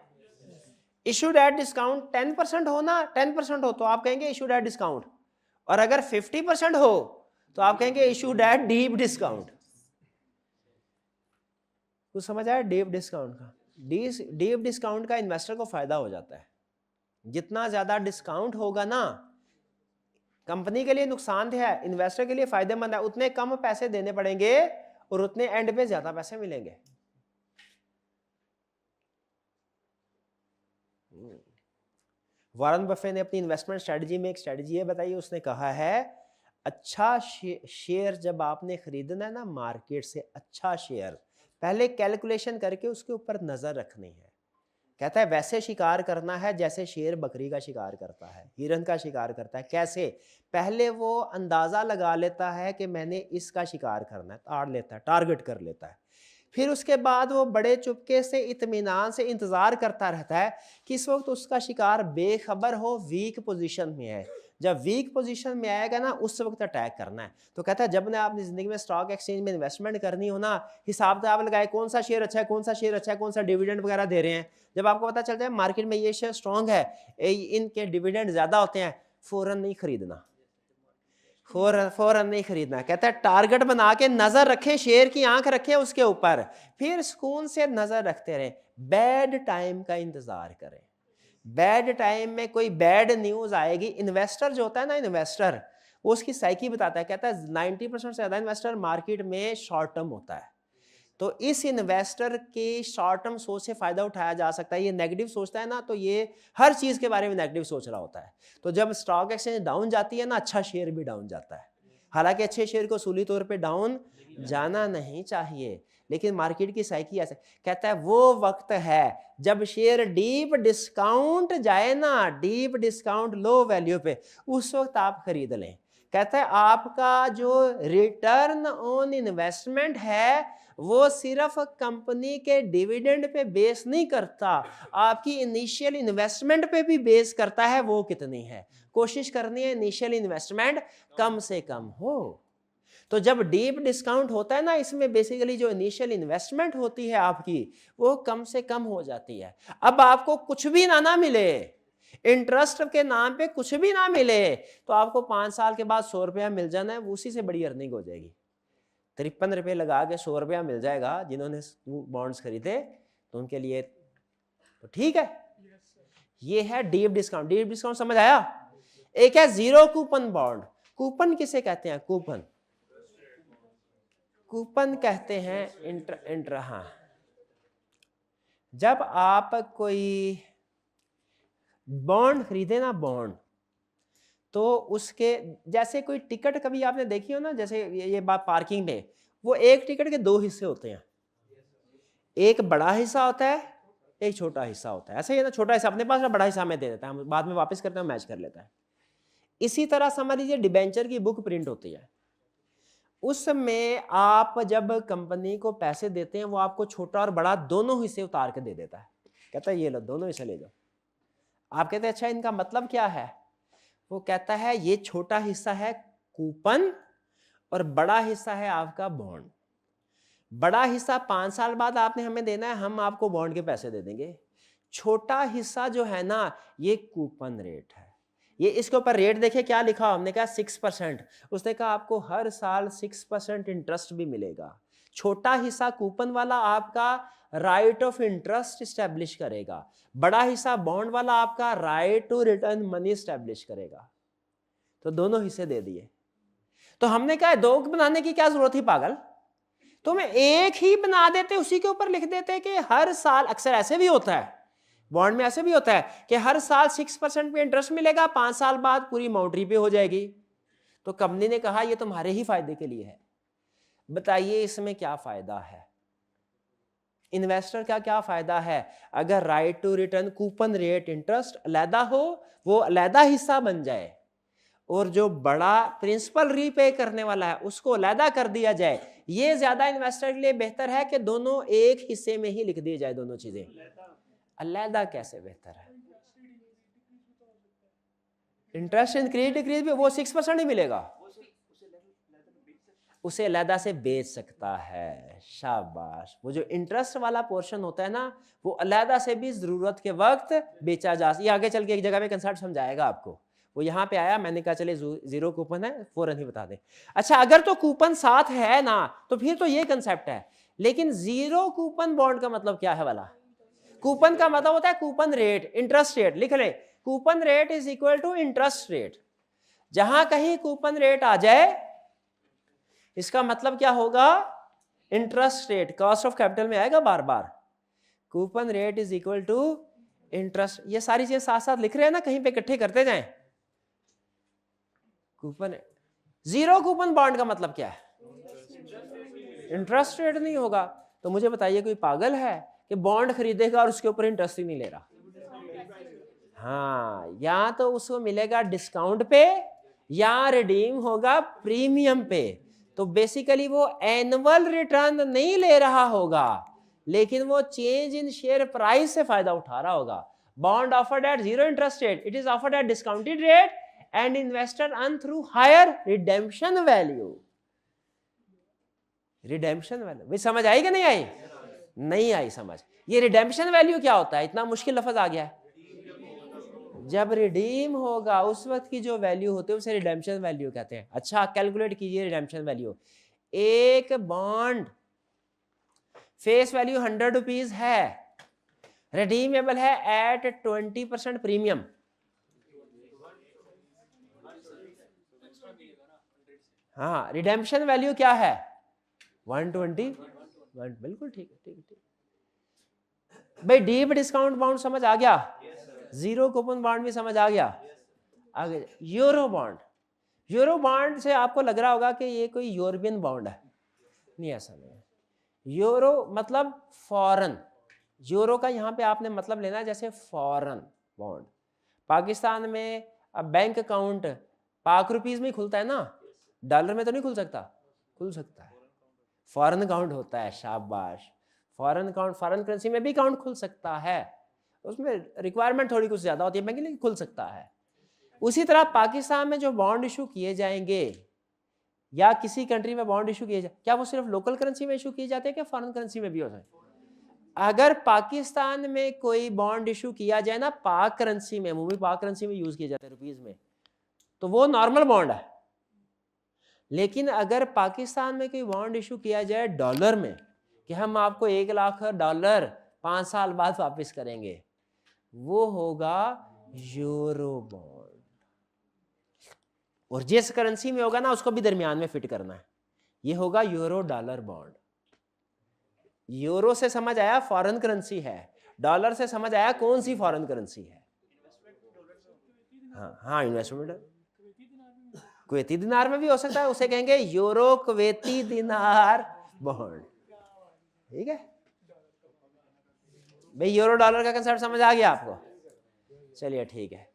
इशूड एट डिस्काउंट 10% होना, 10% हो तो आप कहेंगे इशूड एट डिस्काउंट, और अगर 50% हो तो आप कहेंगे इशूड एट डीप डिस्काउंट। कुछ समझ आया डीप डिस्काउंट का? डीप डिस्काउंट का इन्वेस्टर को फायदा हो जाता है। जितना ज्यादा डिस्काउंट होगा ना, कंपनी के लिए नुकसानदेह है, इन्वेस्टर के लिए फायदेमंद है। उतने कम पैसे देने पड़ेंगे और उतने एंड पे ज्यादा पैसे मिलेंगे। वॉरेन बफे ने अपनी इन्वेस्टमेंट स्ट्रेटजी में एक स्ट्रेटजी है बताइए, उसने कहा है अच्छा शेयर जब आपने खरीदना है ना मार्केट से, अच्छा शेयर पहले कैलकुलेशन करके उसके ऊपर नजर रखनी है। कहता है वैसे शिकार करना है जैसे शेर बकरी का शिकार करता है, हिरन का शिकार करता है। कैसे? पहले वो अंदाजा लगा लेता है कि मैंने इसका शिकार करना है, ताड़ लेता है, टारगेट कर लेता है। फिर उसके बाद वो बड़े चुपके से इत्मीनान से इंतजार करता रहता है कि इस वक्त उसका शिकार बेखबर हो, वीक पोजीशन में है। जब वीक पोजीशन में आएगा ना उस वक्त अटैक करना है। तो कहता है जब ने आपने जिंदगी में स्टॉक एक्सचेंज में इन्वेस्टमेंट करनी हो ना, हिसाब किताब लगाए कौन सा शेयर अच्छा है, कौन सा शेयर अच्छा है, कौन सा डिविडेंड वगैरह दे रहे हैं। जब आपको पता चल जाए मार्केट में ये शेयर स्ट्रांग है, इनके डिविडेंड ज्यादा होते हैं, फौरन नहीं खरीदना, फौरन नहीं खरीदना। कहता है टारगेट बना के नजर रखे, शेयर की आंख रखे उसके ऊपर, फिर सुकून से नजर रखते रहे। बैड टाइम का इंतजार करें। बैड टाइम में कोई बैड न्यूज आएगी, इन्वेस्टर जो होता है ना, इन्वेस्टर वो उसकी साइकी बताता है। कहता है 90% से ज्यादा इन्वेस्टर मार्केट में शॉर्ट टर्म होता है। तो इस इन्वेस्टर के शॉर्ट टर्म सोच से फायदा उठाया जा सकता है। ये नेगेटिव सोचता है ना तो ये हर चीज के बारे में नेगेटिव सोच रहा होता है। तो जब स्टॉक एक्सचेंज डाउन जाती है ना, अच्छा शेयर भी डाउन जाता है। हालांकि अच्छे शेयर को उसूली तौर पे डाउन जाना नहीं चाहिए, लेकिन मार्केट की साइकी ऐसे कहता है वो वक्त है जब शेयर डीप डिस्काउंट जाए ना, डीप डिस्काउंट लो वैल्यू पे, उस वक्त आप खरीद लें। कहता है आपका जो रिटर्न ऑन इन्वेस्टमेंट है वो सिर्फ कंपनी के डिविडेंड पे बेस नहीं करता, आपकी इनिशियल इन्वेस्टमेंट पे भी बेस करता है। वो कितनी है? कोशिश करनी है इनिशियल इन्वेस्टमेंट कम से कम हो। तो जब डीप डिस्काउंट होता है ना, इसमें बेसिकली जो इनिशियल इन्वेस्टमेंट होती है आपकी वो कम से कम हो जाती है। अब आपको कुछ भी ना मिले, इंटरेस्ट के नाम पे कुछ भी ना मिले, तो आपको 5 साल के बाद 100 रुपया मिल जाना है, उसी से बड़ी अर्निंग हो जाएगी। 53 रुपये लगा के 100 रुपया मिल जाएगा जिन्होंने बॉन्ड्स खरीदे, तो उनके लिए तो ठीक है। ये है डीप डिस्काउंट। डीप डिस्काउंट समझ आया? एक है जीरो कूपन बॉन्ड। कूपन किसे कहते हैं? कूपन, कूपन कहते हैं हाँ, जब आप कोई बॉन्ड खरीदे ना, बॉन्ड, तो उसके जैसे कोई टिकट कभी आपने देखी हो ना, जैसे ये बात पार्किंग में, वो एक टिकट के 2 हिस्से होते हैं, एक बड़ा हिस्सा होता है, एक छोटा हिस्सा होता है। ऐसा ही है ना, छोटा हिस्सा अपने पास ना, बड़ा हिस्सा हमें दे देता है, हम बाद में वापस करते हैं, मैच कर लेता है। इसी तरह समझ लीजिए डिबेंचर की बुक प्रिंट होती है, उसमें आप जब कंपनी को पैसे देते हैं वो आपको छोटा और बड़ा दोनों हिस्से उतार के दे देता है। कहता है ये लो दोनों हिस्से ले जाओ। आप कहते हैं अच्छा इनका मतलब क्या है? वो कहता है ये छोटा हिस्सा है कूपन और बड़ा हिस्सा है आपका बॉन्ड। बड़ा हिस्सा 5 साल बाद आपने हमें देना है, हम आपको बॉन्ड के पैसे दे देंगे। छोटा हिस्सा जो है ना ये कूपन रेट है। ये इसके ऊपर रेट देखिए क्या लिखा, हमने कहा 6%। उसने कहा आपको हर साल 6% इंटरेस्ट भी मिलेगा। छोटा हिस्सा कूपन वाला आपका राइट ऑफ इंटरेस्ट स्टैब्लिश करेगा, बड़ा हिस्सा बॉन्ड वाला आपका right to return money establish करेगा। तो दोनों हिस्से दे दिए। तो हमने कहा दो बनाने की क्या जरूरत थी पागल, तो मैं एक ही बना देते, उसी के ऊपर लिख देते कि हर साल, अक्सर ऐसे भी होता है बॉन्ड में, ऐसे भी होता है कि हर साल 6% पे इंटरेस्ट मिलेगा, 5 साल बाद पूरी अमाउंट रीपे हो जाएगी। तो कंपनी ने कहा ये तुम्हारे ही फायदे के लिए है। बताइए इसमें क्या फायदा है, इन्वेस्टर का क्या फायदा है? अगर right to return coupon rate interest अलहदा हो, वो अलहदा हिस्सा बन जाए, और जो बड़ा प्रिंसिपल रीपे करने वाला है उसको अलहदा कर दिया जाए। ये ज्यादा इन्वेस्टर के लिए बेहतर है कि दोनों एक हिस्से में ही लिख दी जाए दोनों चीजें। अलहदा कैसे बेहतर है? इंटरेस्ट इंक्रीज डिक्रीज भी वो 6% ही मिलेगा, उसे अलहदा से बेच सकता है। शाबाश। वो जो इंटरेस्ट वाला पोर्शन होता है ना, वो अलहदा से भी जरूरत के वक्त बेचा जा सकता। ये आगे चल के एक जगह में कंसेप्ट समझाएगा आपको। वो यहाँ पे आया, मैंने कहा चले जीरो कूपन है, फौरन ही बता दें। अच्छा अगर तो कूपन साथ है ना तो फिर तो ये कंसेप्ट है, लेकिन जीरो कूपन बॉन्ड का मतलब क्या है वाला? कूपन का मतलब होता है कूपन रेट, इंटरेस्ट रेट। लिख ले, coupon rate is equal to interest rate. जहां कहीं कूपन रेट आ जाए इसका मतलब क्या होगा? Interest rate, cost of capital में आएगा बार बार। Coupon rate is equal to interest. ये सारी चीजें साथ साथ लिख रहे हैं ना, कहीं पे इकट्ठे करते जाएं। कूपन, जीरो कूपन बॉन्ड का मतलब क्या है? इंटरेस्ट रेट नहीं होगा। तो मुझे बताइए कोई पागल है कि बॉन्ड खरीदेगा और उसके ऊपर इंटरेस्ट ही नहीं ले रहा? हाँ, या तो उसको मिलेगा डिस्काउंट पे या रिडीम होगा प्रीमियम पे। तो बेसिकली वो एनुअल रिटर्न नहीं ले रहा होगा, लेकिन वो चेंज इन शेयर प्राइस से फायदा उठा रहा होगा। Bond offered at zero interest rate, it is offered at discounted rate and investor earn through higher redemption value. Redemption value भी समझ आई कि नहीं आई? नहीं आई समझ। ये रिडेम्पशन वैल्यू क्या होता है? इतना मुश्किल लफ्ज आ गया है। जब रिडीम होगा उस वक्त की जो वैल्यू होती है उसे रिडेम्पशन वैल्यू कहते हैं। अच्छा कैलकुलेट कीजिए रिडेम्पशन वैल्यू। एक बॉन्ड फेस वैल्यू 100 रुपीज है, रिडीमेबल है एट 20% प्रीमियम। हाँ, रिडेम्पशन वैल्यू क्या है? 120। बिल्कुल ठीक है, ठीक है। भाई डीप डिस्काउंट बॉन्ड समझ आ गया, जीरो कूपन बॉन्ड भी समझ आ गया। आगे यूरो बॉन्ड। यूरो बॉन्ड से आपको लग रहा होगा कि ये कोई यूरोपियन बॉन्ड है, नहीं ऐसा नहीं है। यूरो मतलब फॉरेन, यूरो का यहाँ पे आपने मतलब लेना है जैसे फॉरेन बॉन्ड। पाकिस्तान में अब बैंक अकाउंट पाक रुपीज में खुलता है ना, डॉलर में तो नहीं खुल सकता? खुल सकता है, फॉरेन अकाउंट होता है। शाबाश। फॉरेन अकाउंट, फॉरेन करेंसी में भी अकाउंट खुल सकता है, उसमें रिक्वायरमेंट थोड़ी कुछ ज्यादा होती है बैंक की, लेकिन खुल सकता है। उसी तरह पाकिस्तान में जो बॉन्ड इशू किए जाएंगे या किसी कंट्री में बॉन्ड इशू किए जाए, क्या वो सिर्फ लोकल करेंसी में इशू किए जाते हैं क्या फॉरेन करेंसी में भी होता है? अगर पाकिस्तान में कोई बॉन्ड इशू किया जाए ना पाक करेंसी में, वो भी पाक करेंसी में यूज किए जाते हैं रुपीज में, तो वो नॉर्मल बॉन्ड है। लेकिन अगर पाकिस्तान में कोई बॉन्ड इशू किया जाए डॉलर में कि हम आपको $1,00,000 5 साल बाद वापस करेंगे, वो होगा यूरो बॉन्ड। और जिस करेंसी में होगा ना उसको भी दरमियान में फिट करना है, ये होगा यूरो डॉलर बॉन्ड। यूरो से समझ आया फॉरेन करेंसी है, डॉलर से समझ आया कौन सी फॉरेन करेंसी है। हाँ इन्वेस्टमेंट कुवैती दिनार में भी हो सकता है, उसे कहेंगे यूरो कुवैती दिनार बॉन्ड। ठीक है भाई, यूरो डॉलर का कंसेप्ट समझ आ गया आपको? चलिए ठीक है।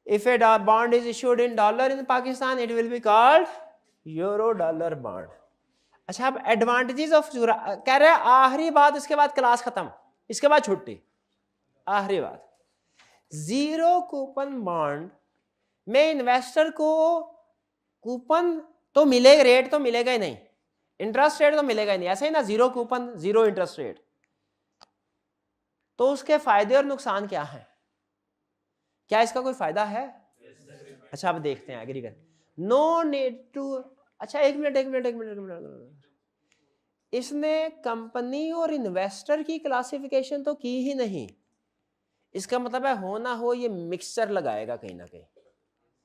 If a bond is issued in dollar in Pakistan, it will be called euro dollar bond. अच्छा अब एडवांटेजेस ऑफ कह रहे हैं आखिरी बात, इसके बाद क्लास खत्म। इसके बाद छुट्टी। आखिरी बात, जीरो कूपन बॉन्ड में इन्वेस्टर को कूपन तो मिलेगा, रेट तो मिलेगा ही नहीं, इंटरेस्ट रेट तो मिलेगा ही नहीं, ऐसे ही ना, zero coupon zero interest rate. तो उसके फायदे और नुकसान क्या हैं? क्या इसका कोई फायदा है? अच्छा अब देखते हैं एग्री कर। नो नीड टू, अच्छा एक मिनट, इसने कंपनी और इन्वेस्टर की क्लासिफिकेशन तो की ही नहीं। इसका मतलब है हो ना हो ये मिक्सचर लगाएगा कहीं ना कहीं,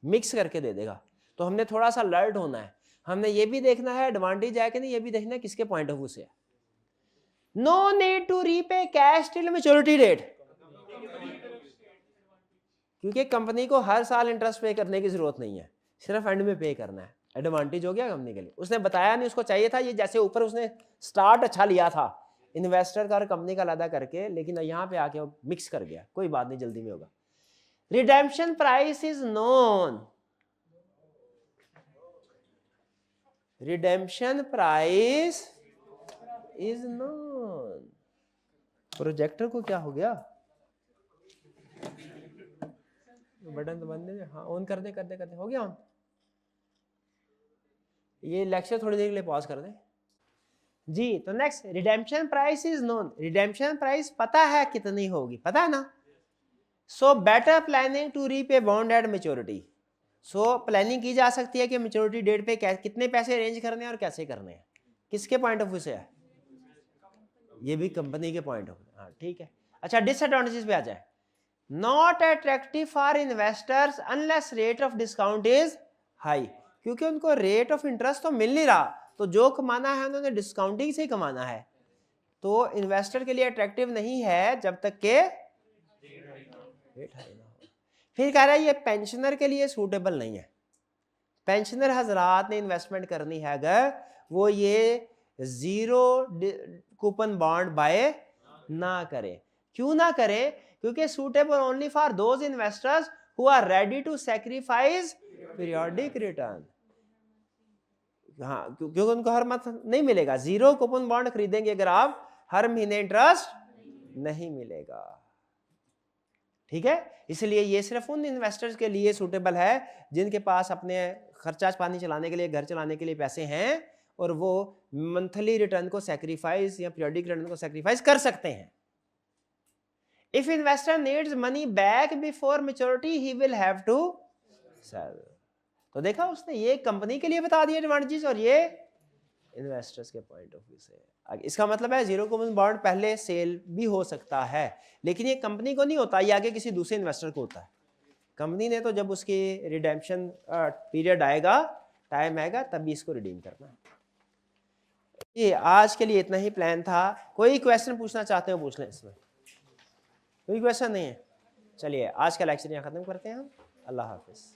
मिक्स करके दे देगा। तो हमने थोड़ा सा अलर्ट होना है, हमने ये भी देखना है एडवांटेज है कि नहीं, ये भी देखना है किसके पॉइंट ऑफ व्यू से है। No need to repay cash till maturity date, क्योंकि कंपनी को हर साल इंटरेस्ट पे करने की जरूरत नहीं है, सिर्फ एंड में पे करना है। एडवांटेज हो गया कंपनी के लिए। उसने बताया नहीं, उसको चाहिए था ये, जैसे ऊपर उसने स्टार्ट अच्छा लिया था इन्वेस्टर का और कंपनी का अलग करके, लेकिन यहाँ पे आके वो मिक्स कर गया। कोई बात नहीं, जल्दी में होगा। Redemption price is known, redemption price is known. Projector को क्या हो गया? बटन तो बंद है, हाँ ऑन कर दे, हो गया ऑन। ये लेक्चर थोड़ी देर के लिए पॉज कर दे जी। तो next, redemption price is known, redemption price पता है कितनी होगी, पता है ना। So better planning to repay bond at maturity, so planning की जा सकती है कि मैच्योरिटी डेट पे कितने पैसे अरेंज करने हैं और कैसे करने हैं। किसके पॉइंट ऑफ व्यू से है? ये भी कंपनी के पॉइंट ऑफ व्यू। हाँ ठीक है। अच्छा डिसएडवांटेजेस पे आ जाए। Not attractive for investors unless rate of discount is high, क्योंकि उनको रेट ऑफ इंटरेस्ट तो मिल नहीं रहा, तो जो कमाना है उन्होंने डिस्काउंटिंग से ही कमाना है। तो इन्वेस्टर के लिए अट्रैक्टिव नहीं है जब तक के रेट हाई ना हो। फिर कह रहा है ये पेंशनर के लिए सूटेबल नहीं है। पेंशनर हजरात ने इन्वेस्टमेंट करनी है अगर, वो ये जीरो कूपन बॉन्ड बाय ना करे। क्यों ना करे? क्योंकि suitable only for those investors who are ready to sacrifice periodic return. हाँ, क्योंकि उनको हर मंथ नहीं मिलेगा। जीरो कूपन बॉन्ड खरीदेंगे अगर आप, हर महीने इंटरेस्ट नहीं मिलेगा। ठीक है, इसलिए ये सिर्फ उन इन्वेस्टर्स के लिए सूटेबल है जिनके पास अपने खर्चा पानी चलाने के लिए, घर चलाने के लिए पैसे हैं और वो मंथली रिटर्न को सैक्रिफाइस या पीरियोडिक रिटर्न को सैक्रिफाइस कर सकते हैं। If investor needs money back before maturity, he will have to sell. तो देखा उसने, ये कंपनी के लिए बता दिया एडवांटेजेस और ये इन्वेस्टर्स के पॉइंट ऑफ व्यू से। इसका मतलब है जीरो कूपन बॉन्ड पहले सेल भी हो सकता है, लेकिन ये कंपनी को नहीं होता, ये आगे किसी दूसरे इन्वेस्टर को होता है। कंपनी ने तो जब उसकी रिडेम्पशन पीरियड आएगा, टाइम आएगा, तभी इसको रिडीम करना है। ये आज के लिए इतना ही प्लान था। कोई क्वेश्चन पूछना चाहते हो पूछ लें, इसमें कोई क्वेश्चन नहीं है। चलिए आज का लेक्चर यहाँ खत्म करते हैं हम। अल्लाह हाफिज।